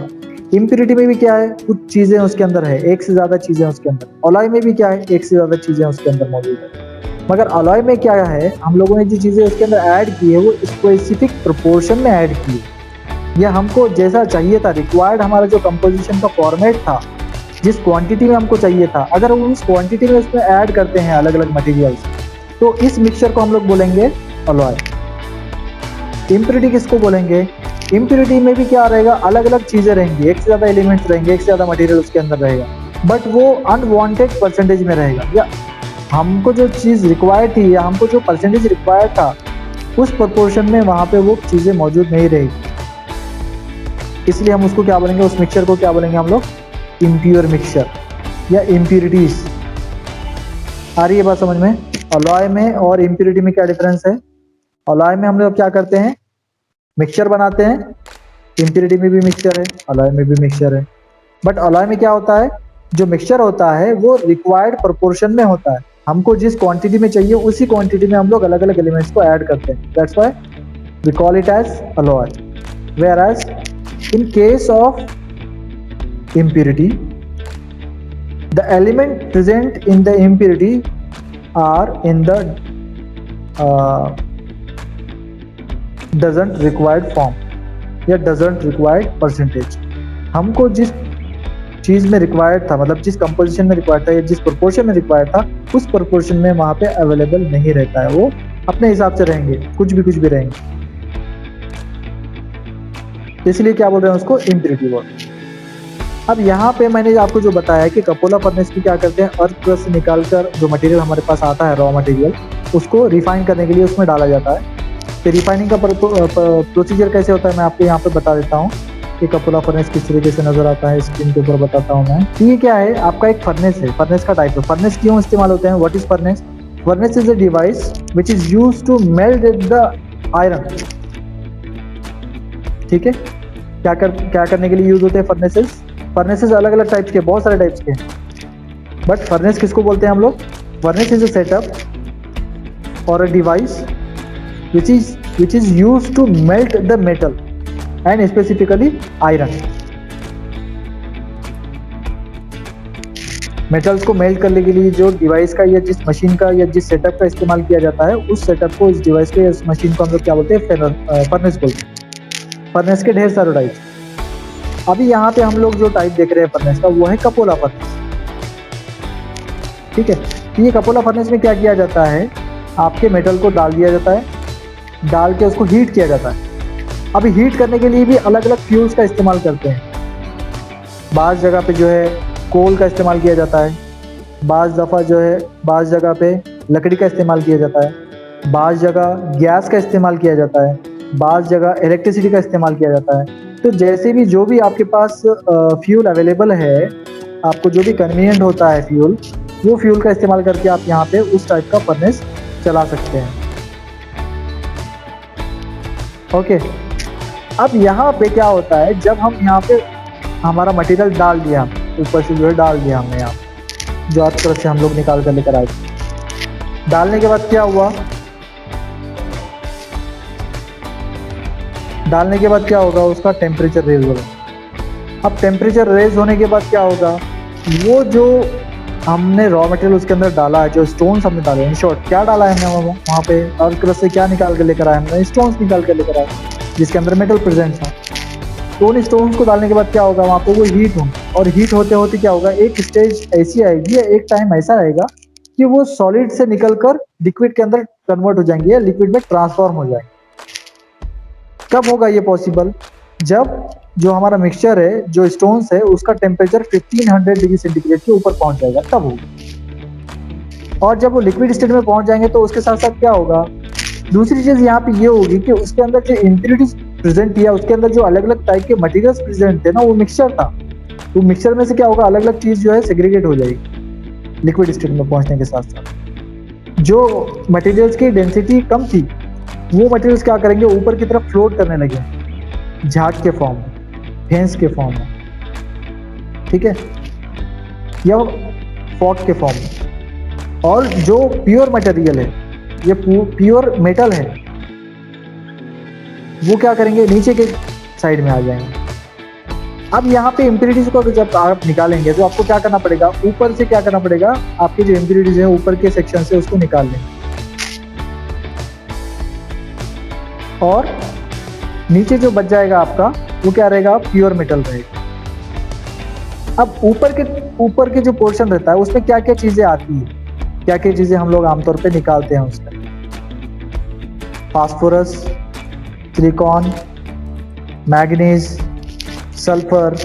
इम्प्यूरिटी में भी क्या है, कुछ चीजें उसके अंदर है, एक से ज्यादा चीजें उसके अंदर। अलॉय में भी क्या है, एक से ज्यादा चीजें उसके अंदर मौजूद है। मगर अलॉय में क्या है, हम लोगों ने जो चीजें उसके अंदर ऐड की है वो स्पेसिफिक प्रोपोर्शन में ऐड की है, या हमको जैसा चाहिए था, रिक्वायर्ड हमारा जो कंपोजिशन का फॉर्मेट था, जिस क्वांटिटी में हमको चाहिए था, अगर हम उस क्वांटिटी में उसमें ऐड करते हैं अलग अलग मटेरियल्स, तो इस मिक्सचर को हम लोग बोलेंगे अलॉय। इम्प्यूरिटी किसको बोलेंगे? इम्प्यूरिटी में भी क्या रहेगा, अलग अलग चीजें रहेंगी, एक से ज्यादा एलिमेंट्स रहेंगे, एक से ज्यादा मटेरियल उसके अंदर रहेगा, बट वो अनवांटेड परसेंटेज में रहेगा, या हमको जो चीज़ रिक्वायर्ड थी या हमको जो परसेंटेज रिक्वायर्ड था उस प्रोपोर्शन में वहाँ पे वो चीज़ें मौजूद नहीं रहेगी। इसलिए हम उसको क्या बोलेंगे, उस मिक्सचर को क्या बोलेंगे हम लोग? इम्प्योर मिक्सचर या इम्प्यूरिटीज। आ रही है बात समझ में? अलॉय में और इम्प्यूरिटी में क्या डिफरेंस है? अलॉय में हम लोग क्या करते हैं, मिक्सचर बनाते हैं। इम्प्यूरिटी में भी मिक्सचर है, अलॉय में भी मिक्सचर है। बट अलॉय में क्या होता है, जो मिक्सचर होता है वो रिक्वायर्ड प्रोपोर्शन में होता है, हमको जिस क्वांटिटी में चाहिए उसी क्वांटिटी में हम लोग अलग अलग एलिमेंट्स को ऐड करते हैं। That's why we call it as alloy. Whereas in case of impurity, the element present in the impurity are in the doesn't required form या doesn't required percentage। हमको जिस चीज़ में रिक्वायर्ड था, मतलब जिस कंपोजिशन में रिक्वायर्ड था या जिस प्रोपोर्शन में रिक्वायर्ड था, उस प्रोपोर्शन में वहाँ पे अवेलेबल नहीं रहता है। वो अपने हिसाब से रहेंगे, कुछ भी रहेंगे। इसलिए क्या बोल रहे हैं उसको, इम्प्यूरिटी बोल। अब यहाँ पे मैंने आपको जो बताया कि कपोला फर्नेस की क्या करते हैं, अर्थ क्रस्ट से निकालकर जो मटेरियल हमारे पास आता है, रॉ मटेरियल, उसको रिफाइन करने के लिए उसमें डाला जाता है। तो रिफाइनिंग का प्रोसीजर कैसे होता है मैं आपको यहाँ पे बता देता हूँ कि कपोला फर्नेस किस तरीके से नजर आता है, स्क्रीन के ऊपर बताता हूँ मैं। ये क्या है, आपका एक फर्नेस है, फर्नेस का टाइप है। फर्नेस क्यों इस्तेमाल होते हैं, what is furnace? Furnace is a device which is used to melt the iron. ठीक है, क्या करने के लिए यूज होते हैं फर्नेसेस? फर्नेसेस अलग अलग टाइप्स के, बहुत सारे टाइप्स के, बट फर्नेस किसको बोलते हैं हम लोग? फर्नेस इज अ सेटअप और a device which is used to melt the metal and specifically iron। Metals को मेल्ट करने के लिए जो डिवाइस का या जिस मशीन का या जिस सेटअप का इस्तेमाल किया जाता है, उस सेटअप को, इस डिवाइस को या इस मशीन को हम लोग क्या बोलते हैं? फर्नेस बोलते हैं। फर्नेस के ढेर सारे टाइप। अभी यहाँ पे हम लोग जो टाइप देख रहे हैं फर्नेस का, वो है कपोला फर्नेस। ठीक है, ये कपोला फर्नेस में क्या किया जाता है, आपके मेटल को डाल दिया जाता है, डाल के उसको हीट किया जाता है। अभी हीट करने के लिए भी अलग अलग फ्यूल्स का इस्तेमाल करते हैं। बाज़ जगह पे जो है कोल का इस्तेमाल किया जाता है, बाज़ दफ़ा जो है बाज़ जगह पे लकड़ी का इस्तेमाल किया जाता है, बाज़ जगह गैस का इस्तेमाल किया जाता है, बाज़ जगह इलेक्ट्रिसिटी का इस्तेमाल किया जाता है। तो जैसे भी जो भी आपके पास फ्यूल अवेलेबल है, आपको जो भी कन्वीनियंट होता है फ्यूल, वो फ्यूल का इस्तेमाल करके आप यहाँ पे उस टाइप का फर्नेस चला सकते हैं। ओके, अब यहाँ पे क्या होता है, जब हम यहाँ पे हमारा मटेरियल डाल दिया, ऊपर से जो है डाल दिया हमने यहाँ, जो अर्थ क्रस्ट से हम लोग निकाल कर लेकर आए थे। डालने के बाद क्या हुआ, डालने के बाद क्या होगा, उसका टेम्परेचर रेज होगा। अब टेम्परेचर रेज होने के बाद क्या होगा, वो जो हमने रॉ मटेरियल उसके अंदर डाला है, जो स्टोन्स हमने डाले, इन शॉर्ट क्या डाला है हमने वहाँ पे, अर्थ क्रस्ट से क्या निकाल के लेकर आए हमने, स्टोन्स निकाल के लेकर आए जिसके अंदर मेटल प्रेजेंट था। तो उन स्टोन्स को डालने के बाद क्या होगा, वहाँ पे वो हीट होंगे, और हीट होते होते क्या होगा, एक स्टेज ऐसी आएगी या एक टाइम ऐसा आएगा कि वो सॉलिड से निकलकर लिक्विड के अंदर कन्वर्ट हो जाएंगे या लिक्विड में ट्रांसफॉर्म हो जाएंगे। कब होगा ये पॉसिबल, जब जो हमारा मिक्सचर है, जो स्टोन्स है, उसका टेम्परेचर 1500 डिग्री सेंटीग्रेड के ऊपर पहुंच जाएगा, तब होगा। और जब वो लिक्विड स्टेट में पहुंच जाएंगे तो उसके साथ साथ क्या होगा, दूसरी चीज यहाँ पे ये होगी कि उसके अंदर जो इम्प्योरिटीज प्रेजेंट किया, उसके अंदर जो अलग अलग टाइप के मटेरियल्स प्रेजेंट थे ना, वो मिक्सचर था, तो मिक्सचर में से क्या होगा, अलग अलग चीज जो है सेग्रीगेट हो जाएगी लिक्विड स्टेट में पहुंचने के साथ साथ। जो मटेरियल्स की डेंसिटी कम थी, वो मटेरियल्स क्या करेंगे, ऊपर की तरफ फ्लोट करने लगे झाग के फॉर्म में, फेंस के फॉर्म में, ठीक है, या फॉग के फॉर्म में। और जो प्योर मटेरियल है, ये प्योर मेटल है, वो क्या करेंगे, नीचे के साइड में आ जाएंगे। अब यहाँ पे इम्प्योरिटीज को जब आप निकालेंगे तो आपको क्या करना पड़ेगा, ऊपर से क्या करना पड़ेगा, आपके जो इम्प्योरिटीज है ऊपर के सेक्शन से उसको निकाल लेंगे, और नीचे जो बच जाएगा आपका वो क्या रहेगा, प्योर मेटल रहेगा। अब ऊपर के जो पोर्शन रहता है उसमें क्या क्या चीजें आती है, क्या क्या चीजें हम लोग आमतौर पे निकालते हैं उसमें, फास्फोरस, सिलिकॉन, मैग्नीज, सल्फर,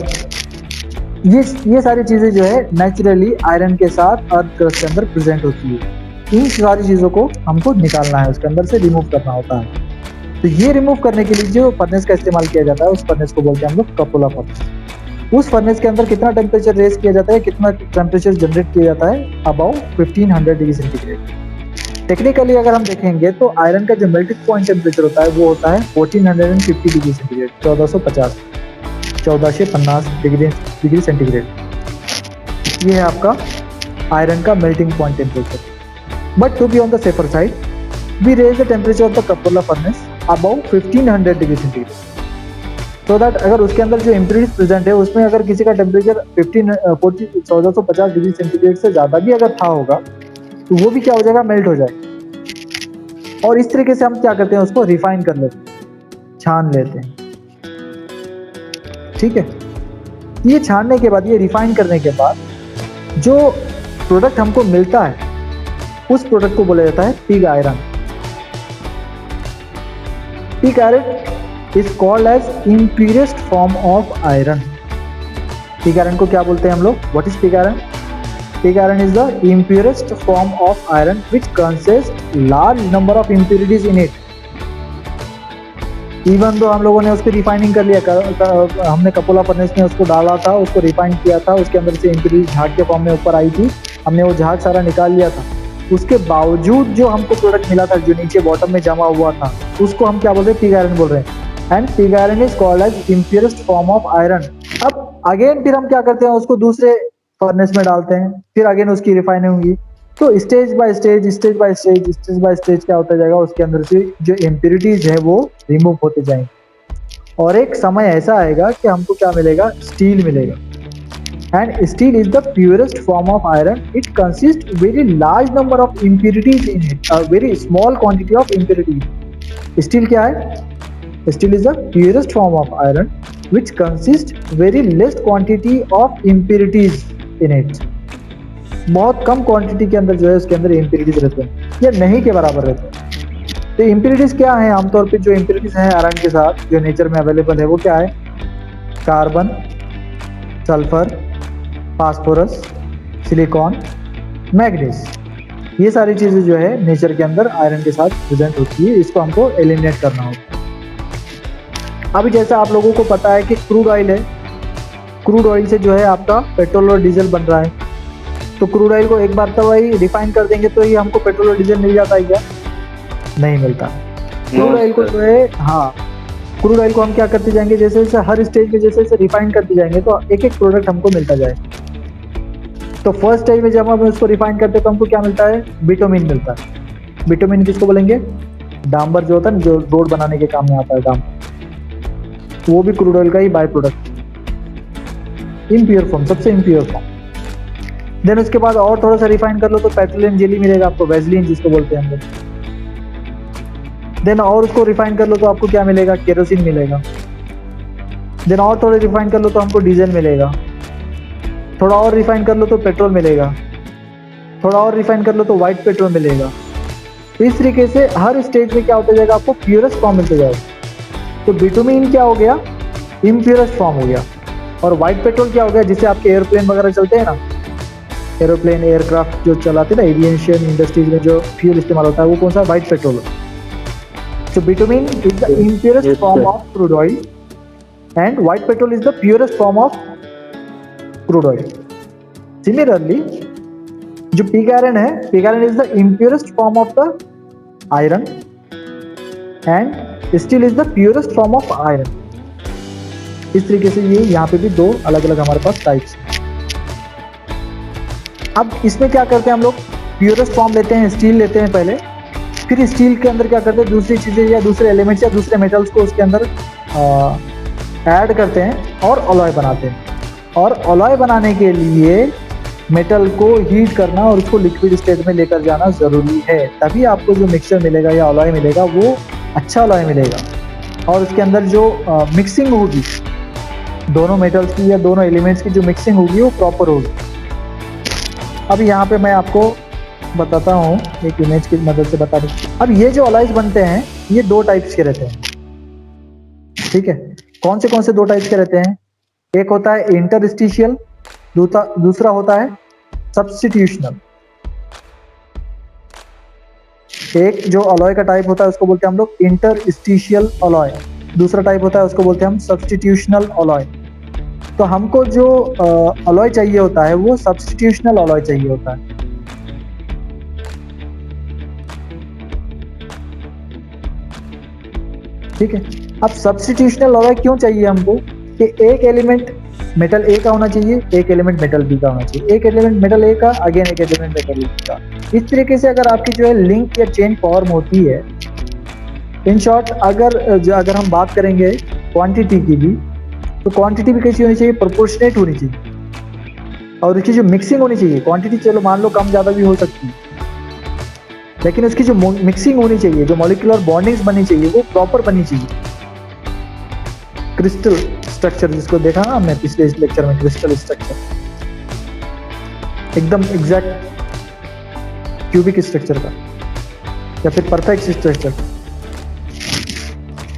ये सारी चीजें जो है नेचुरली आयरन के साथ अर्थ क्रस्ट के अंदर प्रेजेंट होती है। इन सारी चीजों को हमको निकालना है, उसके अंदर से रिमूव करना होता है। तो ये रिमूव करने के लिए जो फर्नेस का इस्तेमाल किया जाता है, उस फर्नेस को बोलते हैं हम लोग कपोला फर्नेस। उस फर्नेस के अंदर कितना टेम्परेचर रेज किया जाता है, कितना टेम्परेचर जनरेट किया जाता है, अबाउट 1500 डिग्री सेंटीग्रेड। टेक्निकली अगर हम देखेंगे तो आयरन का जो मेल्टिंग पॉइंट टेम्परेचर होता है वो होता है 1450 डिग्री सेंटीग्रेड, 1450 डिग्री सेंटीग्रेड। ये है आपका आयरन का melting point temperature. But to be on the safer side, we raise the temperature of the cupola furnace about 1500 degree centigrade, so that अगर उसके अंदर जो इम्प्योरिटीज प्रेजेंट है उसमें अगर किसी का टेम्परेचर 1450 डिग्री सेंटीग्रेड से ज़्यादा भी अगर था होगा तो वो भी क्या हो जाएगा, मेल्ट हो जाएगा। और इस तरीके से हम क्या करते हैं, उसको रिफाइन कर लेते हैं, छान लेते हैं, ठीक है। ये छानने के बाद, ये रिफाइन करने के बाद जो प्रोडक्ट हमको मिलता है उस प्रोडक्ट को बोला जाता है pig iron. Pig iron is called as impurest form of iron. Pig iron को क्या बोलते हैं हम लोग, what is pig iron? Pig iron is the impurest form of iron which consists large number of impurities in it. Even though हम लोगों ने उसको रिफाइनिंग कर लिया, हमने कपोला फर्नेस में उसको डाला था, उसको रिफाइन किया था, उसके अंदर से इम्प्योरिटीज झाग के फॉर्म में ऊपर आई थी, हमने वो झाग सारा निकाल लिया था। उसके बावजूद जो हमको प्रोडक्ट मिला था, जो नीचे बॉटम में जमा हुआ था, उसको हम क्या बोल रहे हैं, पिग आयरन बोल रहे हैं। And pig iron is called as impurest form of iron. अब अगेन फिर हम क्या करते हैं, उसको दूसरे फर्नेस में डालते हैं, फिर अगेन उसकी रिफाइनिंग होगी। तो स्टेज बाय स्टेज क्या होता जाएगा, उसके अंदर से जो इम्प्योरिटीज है वो रिमूव होते जाएंगे, और एक समय ऐसा आएगा कि हमको क्या मिलेगा, स्टील मिलेगा। And steel is the purest form of iron. It consist very large number of impurities in it, very small quantity of impurities. Steel क्या है? Steel is the purest form of iron which consists very less quantity of impurities in it। बहुत कम quantity के अंदर जो है उसके अंदर impurities रहते हैं, या नहीं के बराबर रहते हैं। तो इम्प्योरिटीज क्या है, आमतौर पे जो इम्प्योरिटीज है आयरन के साथ जो नेचर में अवेलेबल है वो क्या है, carbon, sulphur, phosphorus, silicon, manganese. ये सारी चीजें जो है नेचर के अंदर आयरन के साथ प्रेजेंट होती है, इसको हमको एलिमिनेट करना होगा। अभी जैसा आप लोगों को पता है कि क्रूड ऑयल है, क्रूड ऑयल से जो है आपका पेट्रोल और डीजल बन रहा है। तो क्रूड ऑयल को एक बार तो वही रिफाइन कर देंगे तो ये हमको पेट्रोल और डीजल मिल जाता है क्या? नहीं मिलता। क्रूड ऑयल को जो है, हाँ, क्रूड ऑयल को हम क्या करते जाएंगे, जैसे जैसे हर स्टेज पे जैसे जैसे रिफाइन करते जाएंगे तो एक एक प्रोडक्ट हमको मिलता जाए। तो फर्स्ट स्टेज में जब हम उसको रिफाइन करते हैं तो हमको क्या मिलता है, बिटुमिन मिलता है। बिटुमिन किसको बोलेंगे, डांबर जो होता है, जो रोड बनाने के काम में आता है डांबर, वो भी क्रूड ऑयल का ही बाय प्रोडक्ट, इम्प्योर फॉर्म, सबसे इम्प्योर फॉर्म। देन उसके बाद और थोड़ा सा रिफाइन कर लो तो पेट्रोलियम जेली मिलेगा आपको, वैसलीन जिसको बोलते हैं हम लोग। देन और उसको रिफाइन कर लो तो आपको क्या मिलेगा, केरोसिन मिलेगा। देन और थोड़ा रिफाइन कर लो तो हमको डीजल मिलेगा। थोड़ा और रिफाइन कर लो तो पेट्रोल मिलेगा। थोड़ा और रिफाइन कर लो तो वाइट पेट्रोल मिलेगा। तो इस तरीके से हर स्टेज में क्या होता जाएगा, आपको प्योरेस्ट फॉर्म मिलता जाएगा। तो बिटुमिन क्या हो गया, इम्प्योरेस्ट फॉर्म हो गया। और वाइट पेट्रोल क्या हो गया, जिससे आपके एयरप्लेन वगैरह चलते हैं ना, एरोप्लेन एयरक्राफ्ट जो चलाते हैं ना, एविएशन इंडस्ट्रीज में जो फ्यूल इस्तेमाल होता है वो कौन सा, white petrol. So bitumen is the impurest Yes, form sir. of crude oil and white petrol is the purest form of crude oil. Similarly, जो pig iron है, pig iron is the impurest form of the iron and steel is the purest form of iron. इस तरीके से ये यहाँ पे भी दो अलग अलग हमारे पास टाइप्स हैं। अब इसमें क्या करते हैं हम लोग, प्योरेस्ट फॉर्म लेते हैं, स्टील लेते हैं पहले, फिर स्टील के अंदर क्या करते हैं, दूसरी चीज़ें या दूसरे एलिमेंट्स या दूसरे मेटल्स को उसके अंदर ऐड करते हैं और अलॉय बनाते हैं। और अलॉय बनाने के लिए मेटल को हीट करना और उसको लिक्विड स्टेट में लेकर जाना ज़रूरी है, तभी आपको जो मिक्सचर मिलेगा या अलॉय मिलेगा वो अच्छा अलॉय मिलेगा। और उसके अंदर जो मिक्सिंग होगी दोनों मेटल्स की या दोनों एलिमेंट्स की जो मिक्सिंग होगी वो प्रॉपर होगी। अब यहाँ पे मैं आपको बताता हूँ, एक इमेज की मदद से बता दूँ। अब ये जो अलॉयज बनते हैं ये दो टाइप्स के रहते हैं, ठीक है। कौन से दो टाइप्स के रहते हैं, एक होता है इंटरस्टिशियल, दूसरा होता है सब्स्टिट्यूशनल। एक जो अलॉय का टाइप होता है उसको बोलते हैं हम लोग इंटरस्टिशियल अलॉय, दूसरा टाइप होता है उसको बोलते हैं हम सब्स्टिट्यूशनल अलॉय। तो हमको जो अलॉय चाहिए होता है वो सब्स्टिट्यूशनल अलॉय चाहिए होता है। ठीक है। अब सब्स्टिट्यूशनल अलॉय क्यों चाहिए हमको, कि एक एलिमेंट मेटल ए का होना चाहिए, एक एलिमेंट मेटल बी का होना चाहिए, एक एलिमेंट मेटल ए का, अगेन एक एलिमेंट मेटल बी का। इस तरीके से अगर आपकी जो है लिंक या चेन फॉर्म होती है, इन शॉर्ट अगर हम बात करेंगे क्वांटिटी की भी, तो क्वांटिटी भी कैसी होनी चाहिए, प्रोपोर्शनेट होनी चाहिए। और इसकी जो मिक्सिंग होनी चाहिए, क्वांटिटी चलो मान लो कम ज़्यादा भी हो सकती है, लेकिन उसकी जो मिक्सिंग होनी चाहिए, जो मॉलिक्यूलर बॉन्डिंग्स बननी चाहिए वो प्रॉपर बननी चाहिए। क्रिस्टल स्ट्रक्चर जिसको देखा ना हमने पिछले लेक्चर में, क्रिस्टल स्ट्रक्चर एकदम एग्जैक्ट क्यूबिक स्ट्रक्चर का या फिर परफेक्ट स्ट्रक्चर।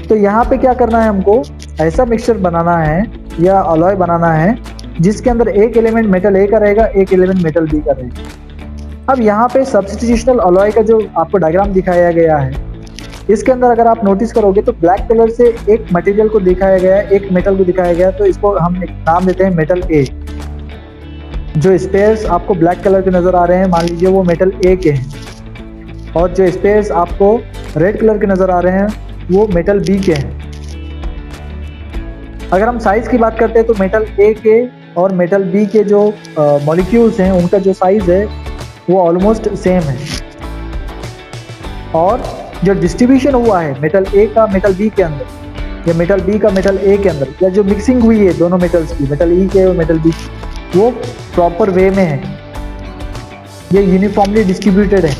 तो यहाँ पे क्या करना है हमको, ऐसा मिक्सचर बनाना है या अलॉय बनाना है जिसके अंदर एक एलिमेंट मेटल ए का रहेगा, एक एलिमेंट मेटल बी का रहेगा। अब यहाँ पे सब्स्टिट्यूशनल अलॉय का जो आपको डायग्राम दिखाया गया है, इसके अंदर अगर आप नोटिस करोगे तो ब्लैक कलर से एक मटेरियल को दिखाया गया है, एक मेटल को दिखाया गया है, तो इसको हम एक नाम देते हैं मेटल ए। जो स्पेयर्स आपको ब्लैक कलर के नजर आ रहे हैं, मान लीजिए वो मेटल ए के हैं, और जो स्पेयर्स आपको रेड कलर के नजर आ रहे हैं वो मेटल बी के हैं। अगर हम साइज की बात करते हैं तो मेटल ए के और मेटल बी के जो मॉलिक्यूल्स हैं उनका जो साइज है वो ऑलमोस्ट सेम है। और जो डिस्ट्रीब्यूशन हुआ है मेटल ए का मेटल बी के अंदर या मेटल बी का मेटल ए के अंदर, या जो मिक्सिंग हुई है दोनों मेटल्स की, मेटल ई के और मेटल बी की, वो प्रॉपर वे में है, ये यूनिफॉर्मली डिस्ट्रीब्यूटेड है,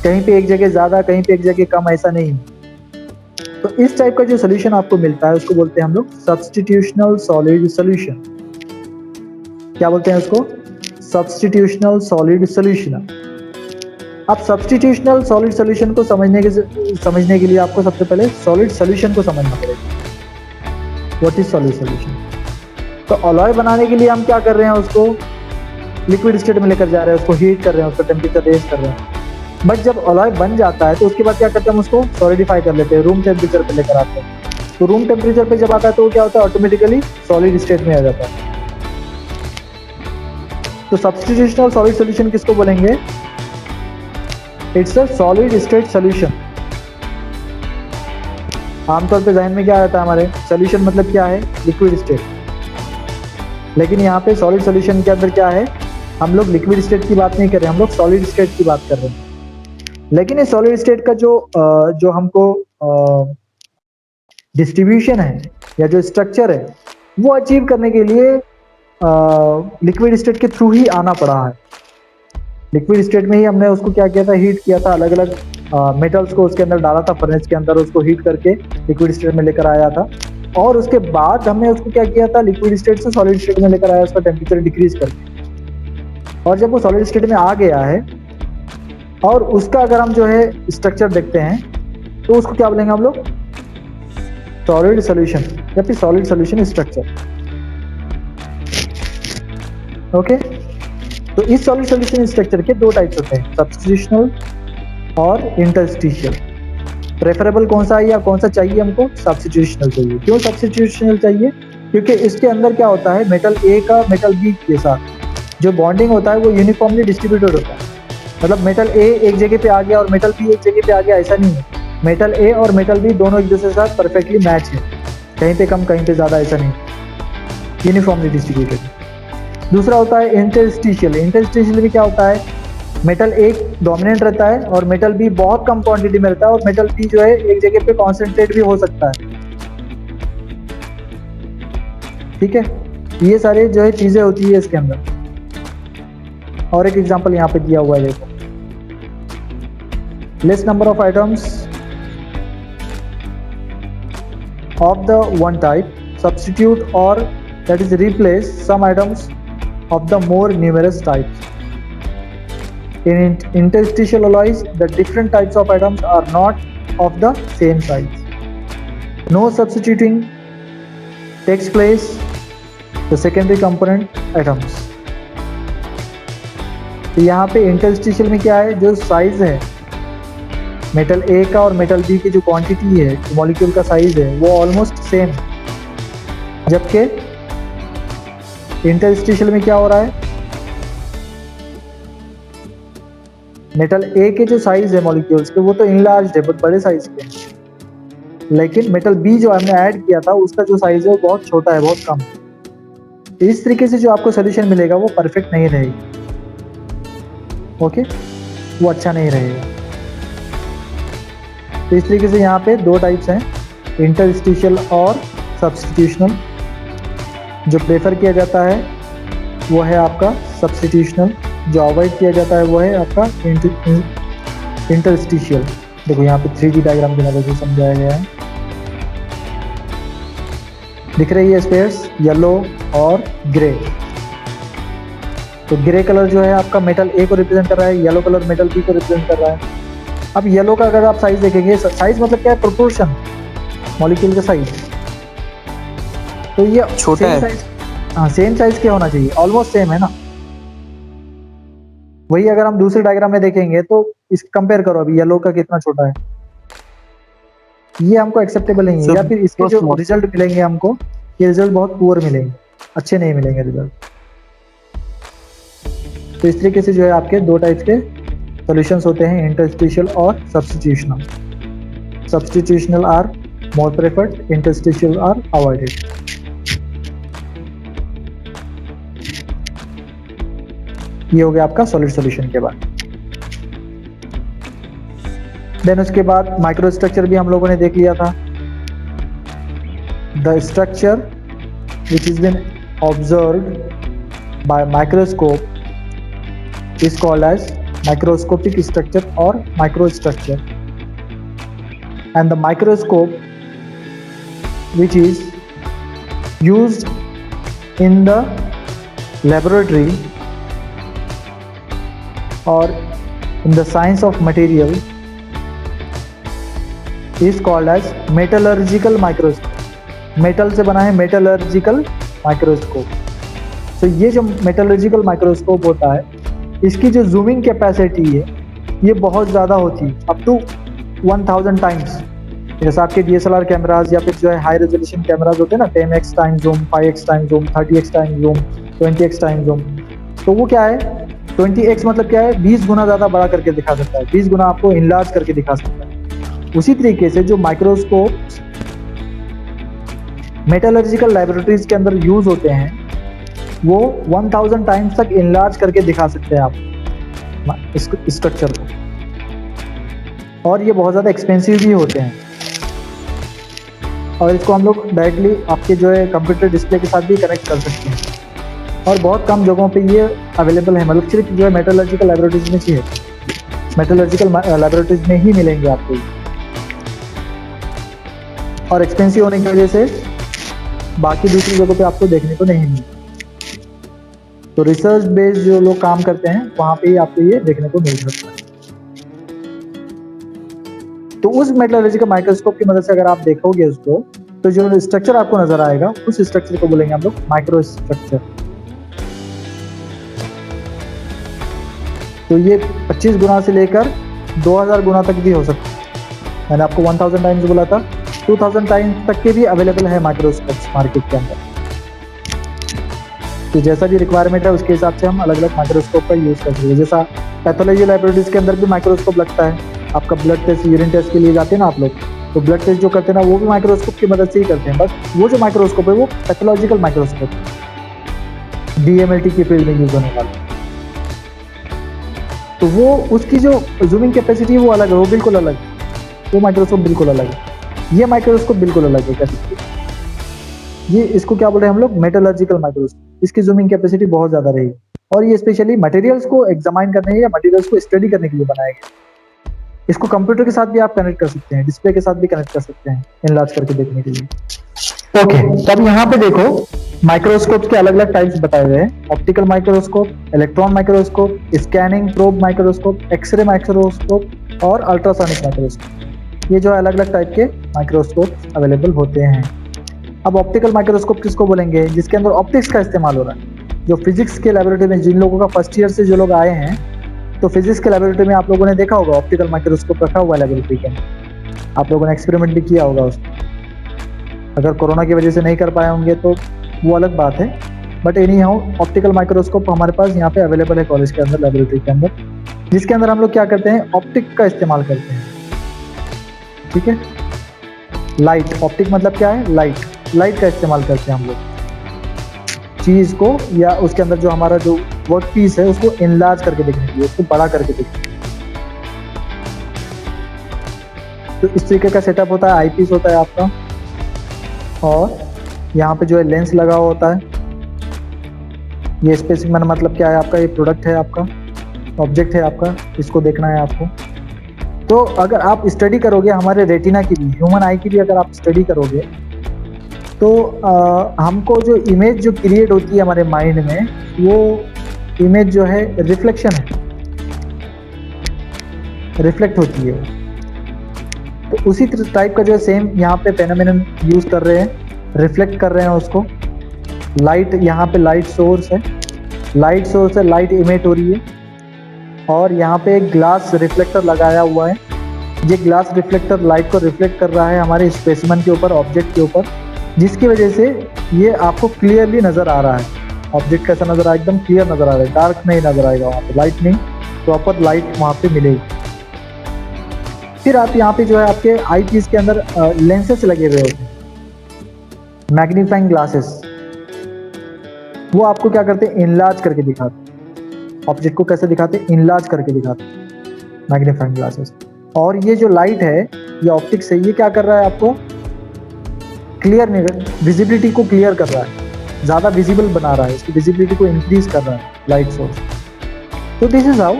कहीं पे एक जगह ज़्यादा कहीं पे एक जगह कम, ऐसा नहीं। तो इस टाइप का जो सोल्यूशन आपको मिलता है उसको बोलते हैं हम लोग सब्स्टिट्यूशनल सॉलिड सोल्यूशन। क्या बोलते हैं उसको, सब्स्टिट्यूशनल सॉलिड सोल्यूशन। अब सब्स्टिट्यूशनल सॉलिड सोल्यूशन को समझने के लिए आपको सबसे पहले सॉलिड सोल्यूशन को समझना पड़ेगा। What is solid solution. तो अलॉय बनाने के लिए हम क्या कर रहे हैं, उसको लिक्विड स्टेट में लेकर जा रहे हैं, उसको हीट कर रहे हैं, उसका टेम्परेचर रेज कर रहे हैं। बट जब अलॉय बन जाता है तो उसके बाद क्या करते हैं, हम उसको सॉलिडिफाई कर लेते हैं, रूम टेम्परेचर पे लेकर आते हैं। तो रूम टेम्परेचर पे जब आता है तो क्या होता है, ऑटोमेटिकली सॉलिड स्टेट में आ जाता है। तो सब्स्टिट्यूशनल सॉलिड सोल्यूशन किसको बोलेंगे, it's a solid state solution. आमतौर पे ज़हन में क्या आता है हमारे, सोल्यूशन मतलब क्या है, लिक्विड स्टेट। लेकिन यहाँ पे सॉलिड सोल्यूशन के अंदर क्या है, हम लोग लिक्विड स्टेट की बात नहीं कर रहे हैं, हम लोग सॉलिड स्टेट की बात कर रहे हैं। लेकिन इस सॉलिड स्टेट का जो हमको डिस्ट्रीब्यूशन है या जो स्ट्रक्चर है वो अचीव करने के लिए लिक्विड स्टेट के थ्रू ही आना पड़ा है। लिक्विड स्टेट में ही हमने उसको क्या किया था, हीट किया था, अलग अलग मेटल्स को उसके अंदर डाला था फर्नेस के अंदर, उसको हीट करके लिक्विड स्टेट में लेकर आया था। और उसके बाद हमने उसको क्या किया था, लिक्विड स्टेट से सॉलिड स्टेट में लेकर आया, उसका टेम्परेचर डिक्रीज करके। और जब वो सॉलिड स्टेट में आ गया है और उसका अगर हम जो है स्ट्रक्चर देखते हैं तो उसको क्या बोलेंगे हम लोग, सॉलिड सॉल्यूशन या फिर सॉलिड सॉल्यूशन स्ट्रक्चर। ओके, तो इस सॉलिड सॉल्यूशन स्ट्रक्चर के दो टाइप्स होते हैं, सब्स्टिट्यूशनल और इंटरस्टिशियल। प्रेफरेबल कौन सा है या कौन सा चाहिए हमको, सब्स्टिट्यूशनल चाहिए। क्यों सब्स्टिट्यूशनल चाहिए, क्योंकि इसके अंदर क्या होता है, मेटल ए का मेटल बी के साथ जो बॉन्डिंग होता है वो यूनिफॉर्मली डिस्ट्रीब्यूटेड होता है। मतलब मेटल ए एक जगह पे आ गया और मेटल बी एक जगह पे आ गया, ऐसा नहीं है। मेटल ए और मेटल बी दोनों एक दूसरे के साथ परफेक्टली मैच है, कहीं पे कम कहीं पे ज़्यादा, ऐसा नहीं, यूनिफॉर्मली डिस्ट्रीब्यूटेड। दूसरा होता है इंटरस्टिशियल। इंटरस्टिशियल में क्या होता है, मेटल ए डोमिनेंट रहता है और मेटल बी बहुत कम क्वांटिटी में रहता है, और मेटल बी जो है एक जगह पे कॉन्सेंट्रेट भी हो सकता है। ठीक है, ये सारे जो है चीजें होती है इसके अंदर। और एक एग्जांपल यहाँ पे दिया हुआ है, देखो, less number of items of the one type, substitute or that is replace some items of the more numerous types. In interstitial alloys, the different types of items are not of the same size. No substituting takes place the secondary component atoms. तो यहाँ पे interstitial में क्या है, जो size है metal ए का और मेटल बी की जो क्वांटिटी है, जो मॉलिक्यूल का साइज है, वो ऑलमोस्ट सेम। जबकि इंटरस्टिशियल में क्या हो रहा है, मेटल ए के जो साइज है मॉलिक्यूल्स के वो तो इनलार्ज्ड है, बहुत बड़े साइज के, लेकिन मेटल बी जो हमने ऐड किया था उसका जो साइज है वो बहुत छोटा है, बहुत कम। इस तरीके से जो आपको सोल्यूशन मिलेगा वो परफेक्ट नहीं रहेगी। ओके, वो अच्छा नहीं रहेगा। तो इस तरीके से यहाँ पे दो टाइप्स हैं, इंटरस्टिशियल और सब्स्टिट्यूशनल। जो प्रेफर किया जाता है वो है आपका सब्स्टिट्यूशनल, जो अवॉइड किया जाता है वो है आपका इंटरस्टिशियल। देखो यहाँ पे 3D डायग्राम की मदद से समझाया गया है, दिख रही है स्पेयर्स, येलो और ग्रे। तो ग्रे कलर जो है आपका मेटल ए को रिप्रेजेंट कर रहा है, येलो कलर मेटल बी को रिप्रेजेंट कर रहा है। अब येलो का अगर आप साइज देखेंगे, साइज मतलब क्या है, प्रोपोर्शन, मॉलिक्यूल का साइज, तो ये छोटा है। हाँ, सेम साइज क्या होना चाहिए, ऑलमोस्ट सेम है ना। वही अगर हम दूसरे डायग्राम में देखेंगे तो इस कंपेयर करो, अभी येलो का कितना छोटा है, ये हमको एक्सेप्टेबल नहीं है। या फिर इसके जो रिजल्ट मिलेंगे हमको, ये रिजल्ट बहुत पुअर मिलेंगे, अच्छे नहीं मिलेंगे रिजल्ट। तो इस तरीके से जो है आपके दो टाइप्स के सॉल्यूशंस होते हैं, इंटरस्टिशियल और substitutional. Substitutional are more preferred, interstitial are avoided. ये हो गया आपका सॉलिड सॉल्यूशन के बाद। देन उसके बाद माइक्रो स्ट्रक्चर भी हम लोगों ने देख लिया था। The structure which is been observed by microscope is called as microscopic structure or microstructure, and the microscope which is used in the laboratory or in the science of material is called as metallurgical microscope. Metal से बना है metallurgical microscope. तो ये जो metallurgical microscope होता है, इसकी जो जूमिंग कैपेसिटी है ये बहुत ज़्यादा होती है, अप टू 1000 टाइम्स। जैसे आपके DSLR कैमराज या फिर जो है हाई रेजोल्यूशन कैमराज होते हैं ना, 10x time zoom, 5x time zoom, 30x time zoom, 20x time zoom. तो वो क्या है, 20x मतलब क्या है, 20 गुना ज़्यादा बड़ा करके दिखा सकता है, 20 गुना आपको इनलार्ज करके दिखा सकता है। उसी तरीके से जो माइक्रोस्कोप मेटलर्जिकल लैबोरेटरीज के अंदर यूज होते हैं, वो 1000 टाइम्स तक इनलार्ज करके दिखा सकते हैं आप इस स्ट्रक्चर को, और ये बहुत ज़्यादा एक्सपेंसिव भी होते हैं। और इसको हम लोग डायरेक्टली आपके जो है कंप्यूटर डिस्प्ले के साथ भी कनेक्ट कर सकते हैं, और बहुत कम जगहों पे ये अवेलेबल है, मतलब सिर्फ जो है मेटलर्जिकल लैबोरेटरीज में चाहिए, मेटलर्जिकल लैबोरेटरीज में ही मिलेंगे आपको, और एक्सपेंसिव होने की वजह से बाकी दूसरी जगहों पे आपको देखने को नहीं मिलेगा। तो रिसर्च बेस्ड जो लोग काम करते हैं वहां पे ही आपको ये देखने को मिल सकता है। तो उस मेटलर्जिकल माइक्रोस्कोप की मदद से अगर आप देखोगे उसको, तो जो स्ट्रक्चर आपको नजर आएगा उस स्ट्रक्चर को बोलेंगे हम लोग माइक्रो स्ट्रक्चर। तो ये 25 गुना से लेकर 2000 गुना तक भी हो सकता है। मैंने आपको 1000 टाइम्स बोला था, 2000 टाइम्स तक के भी अवेलेबल है माइक्रोस्कोप्स मार्केट के अंदर। तो जैसा भी रिक्वायरमेंट है उसके हिसाब से हम अलग अलग माइक्रोस्कोप का यूज़ कर सकते हैं। जैसा पैथोलॉजी लैबोरेटरीज के अंदर भी माइक्रोस्कोप लगता है, आपका ब्लड टेस्ट, यूरिन टेस्ट के लिए जाते हैं ना आप लोग, तो ब्लड टेस्ट जो करते हैं ना वो भी माइक्रोस्कोप की मदद से ही करते हैं। बस वो जो माइक्रोस्कोप है वो पैथोलॉजिकल माइक्रोस्कोप, DMLT की फील्ड में यूज होने वाला, तो वो उसकी जो जूमिंग कैपेसिटी है वो अलग है, वो बिल्कुल अलग है, वो माइक्रोस्कोप बिल्कुल अलग है, ये माइक्रोस्कोप बिल्कुल अलग है। कैसे ये इसको क्या बोल रहे हैं हम लोग, मेटलर्जिकल माइक्रोस्कोप। इसकी जूमिंग कैपेसिटी बहुत ज्यादा रहेगी, और ये स्पेशली मटेरियल्स को एग्जामाइन करने या मटेरियल्स को स्टडी करने के लिए बनाया गया। इसको कंप्यूटर के साथ भी आप कनेक्ट कर सकते हैं, डिस्प्ले के साथ भी कनेक्ट कर सकते हैं इनलार्ज करके देखने के लिए। ओके, तो अब यहाँ पे देखो माइक्रोस्कोप के अलग अलग टाइप्स बताए हुए हैं, optical microscope, electron microscope, scanning probe microscope, x ray microscope और अल्ट्रासोनिक माइक्रोस्कोप। ये जो अलग अलग टाइप के माइक्रोस्कोप अवेलेबल होते हैं। अब ऑप्टिकल माइक्रोस्कोप किसको बोलेंगे, जिसके अंदर ऑप्टिक्स का इस्तेमाल हो रहा है। जो फिजिक्स के लैबोरेटरी में, जिन लोगों का फर्स्ट ईयर से जो लोग आए हैं, तो फिजिक्स के लैबोरेटरी में आप लोगों ने देखा होगा ऑप्टिकल माइक्रोस्कोप रखा हुआ है लैबोरेटरी के अंदर, आप लोगों ने एक्सपेरिमेंट भी किया होगा उसमें। अगर कोरोना की वजह से नहीं कर पाए होंगे तो वो अलग बात है, but any how optical microscope हमारे पास यहाँ पे अवेलेबल है कॉलेज के अंदर, लैबोरेटरी के अंदर, जिसके अंदर हम लोग क्या करते हैं, ऑप्टिक का इस्तेमाल करते हैं। ठीक है, लाइट, ऑप्टिक मतलब क्या है, लाइट का इस्तेमाल करते हैं हम लोग चीज को, या उसके अंदर जो हमारा जो वर्क पीस है उसको इनलार्ज करके देखने के लिए, उसको बड़ा करके देखने के लिए। तो इस तरीके का सेटअप होता है, आई पीस होता है आपका, और यहाँ पे जो है लेंस लगा हुआ होता है। ये स्पेसिमेन मतलब क्या है आपका, ये प्रोडक्ट है आपका, ऑब्जेक्ट है आपका, इसको देखना है आपको। तो अगर आप स्टडी करोगे हमारे रेटिना की भी, ह्यूमन आई की भी अगर आप स्टडी करोगे, तो हमको जो इमेज जो क्रिएट होती है हमारे माइंड में, वो इमेज जो है रिफ्लेक्शन है, रिफ्लेक्ट होती है। तो उसी टाइप का जो है सेम यहाँ पे फेनोमेनन यूज कर रहे हैं, रिफ्लेक्ट कर रहे हैं उसको। लाइट, यहाँ पे लाइट सोर्स है, लाइट इमिट हो रही है, और यहाँ पे एक ग्लास रिफ्लेक्टर लगाया हुआ है। ये ग्लास रिफ्लेक्टर लाइट को रिफ्लेक्ट कर रहा है हमारे स्पेसिमेन के ऊपर, ऑब्जेक्ट के ऊपर, जिसकी वजह से ये आपको क्लियरली नजर आ रहा है। ऑब्जेक्ट कैसा नजर आ रहा है, एकदम क्लियर नजर आ रहा है, डार्क नहीं नजर आएगा, वहाँ पे लाइट नहीं, प्रॉपर लाइट वहाँ पे मिलेगी। फिर आप यहाँ पे जो है आपके आई पीस के अंदर लेंसेस लगे हुए होते हैं, मैग्नीफाइंग ग्लासेस, वो आपको क्या करते हैं, इनलार्ज करके दिखाते। ऑब्जेक्ट को कैसे दिखाते, इनलार्ज करके दिखाते मैग्नीफाइंग ग्लासेस। और ये जो लाइट है, ये ऑप्टिक्स है, ये क्या कर रहा है, आपको क्लियर विजिबिलिटी को क्लियर कर रहा है, ज़्यादा विजिबल बना रहा है, इसकी विजिबिलिटी को इंक्रीज कर रहा है लाइट सोर्स। तो this is how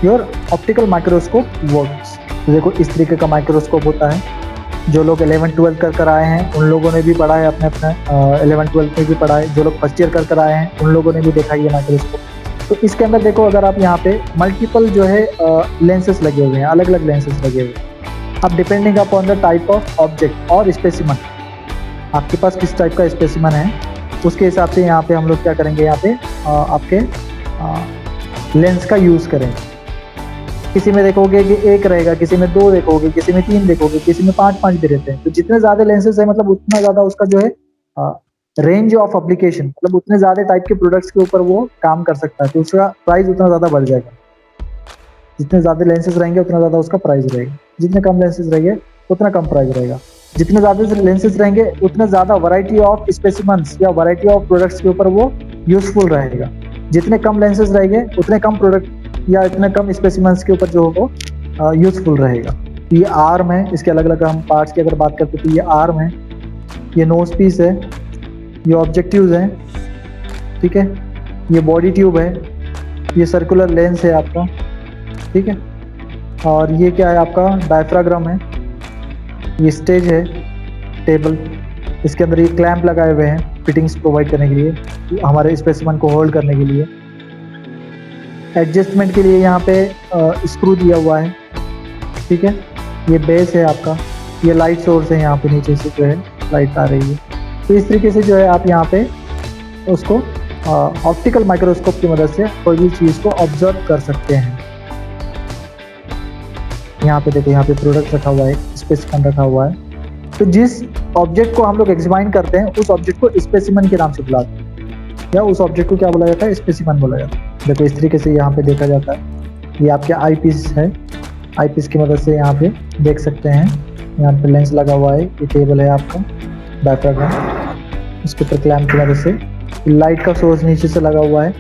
your optical microscope works. तो देखो इस तरीके का माइक्रोस्कोप होता है। जो लोग 11-12 कर आए हैं उन लोगों ने भी पढ़ा है, अपने 11-12 में भी पढ़ा है। जो लोग फर्स्ट ईयर कर आए हैं उन लोगों ने भी देखा ये माइक्रोस्कोप। तो इसके अंदर देखो, अगर आप यहाँ पे मल्टीपल जो है लेंसेस लगे हुए हैं, अलग अलग लेंसेस लगे हुए हैं। अब depending upon the type of object और स्पेसिमन, आपके पास किस टाइप का स्पेसिमन है, उसके हिसाब से यहाँ पे हम लोग क्या करेंगे, यहाँ पे आपके लेंस का यूज़ करेंगे। किसी में देखोगे कि 1 रहेगा, किसी में 2 देखोगे, किसी में 3 देखोगे, किसी में 5 भी रहते हैं। तो जितने ज़्यादा लेंसेज है, मतलब उतना ज़्यादा उसका जो है रेंज ऑफ एप्लीकेशन, मतलब उतने ज़्यादा टाइप के प्रोडक्ट्स के ऊपर वो काम कर सकता है, तो उसका प्राइस उतना ज़्यादा बढ़ जाएगा। जितने ज़्यादा लेंसेज रहेंगे उतना ज़्यादा उसका प्राइस रहेगा, जितने कम लेंसेज रहेंगे उतना कम प्राइस रहेगा। जितने ज़्यादा लेंसेज रहेंगे उतना ज़्यादा वैरायटी ऑफ स्पेसिमेंस या वैरायटी ऑफ प्रोडक्ट्स के ऊपर वो यूजफुल रहेगा। जितने कम लेंसेज रहेंगे उतने कम प्रोडक्ट या इतने कम स्पेसिमेंस के ऊपर जो हो यूजफुल रहेगा। ये आर्म है, इसके अलग अलग हम पार्ट्स की अगर बात करते हैं तो ये आर्म है, ये नोज पीस है, ये ऑब्जेक्टिव्स हैं, ठीक है, ये बॉडी ट्यूब है, ये सर्कुलर लेंस है आपका, ठीक है, और ये क्या है आपका डायफ्राग्राम है, ये स्टेज है, टेबल, इसके अंदर ये क्लैंप लगाए हुए हैं फिटिंग्स प्रोवाइड करने के लिए, हमारे स्पेसिमेन को होल्ड करने के लिए। एडजस्टमेंट के लिए यहाँ पे स्क्रू दिया हुआ है, ठीक है, ये बेस है आपका, ये लाइट सोर्स है, यहाँ पे नीचे से जो है लाइट आ रही है। तो इस तरीके से जो है आप यहाँ पे उसको ऑप्टिकल माइक्रोस्कोप की मदद से कोई भी चीज़ को ऑब्जर्व कर सकते हैं। यहाँ पे देखो, यहाँ पे प्रोडक्ट रखा हुआ है, स्पेसिमेन रखा हुआ है। तो जिस ऑब्जेक्ट को हम लोग एग्जामाइन करते हैं उस ऑब्जेक्ट को स्पेसिमेन के नाम से बुलाते हैं, या उस ऑब्जेक्ट को क्या बोला जाता है, स्पेसिमेन बोला जाता है। देखो इस तरीके से यहाँ पे देखा जाता है। ये आपके आई पीस है, आई पीस की मदद से यहाँ पे देख सकते हैं, यहाँ पे लेंस लगा हुआ है, ये टेबल है आपका डायफ्राग्राम, इसके ऊपर क्लैंप की मदद से लाइट का सोर्स नीचे से लगा हुआ है,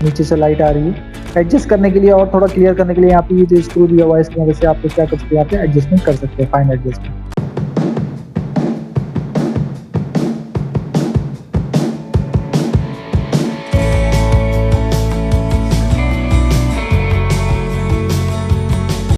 नीचे से लाइट आ रही है। एडजस्ट करने के लिए और थोड़ा क्लियर करने के लिए यहाँ पे ये जो स्क्रू दिया हुआ है इसकी मदद से आप क्या कर सकते हैं, यहाँ पे एडजस्टमेंट कर सकते हैं, फाइन एडजस्टमेंट।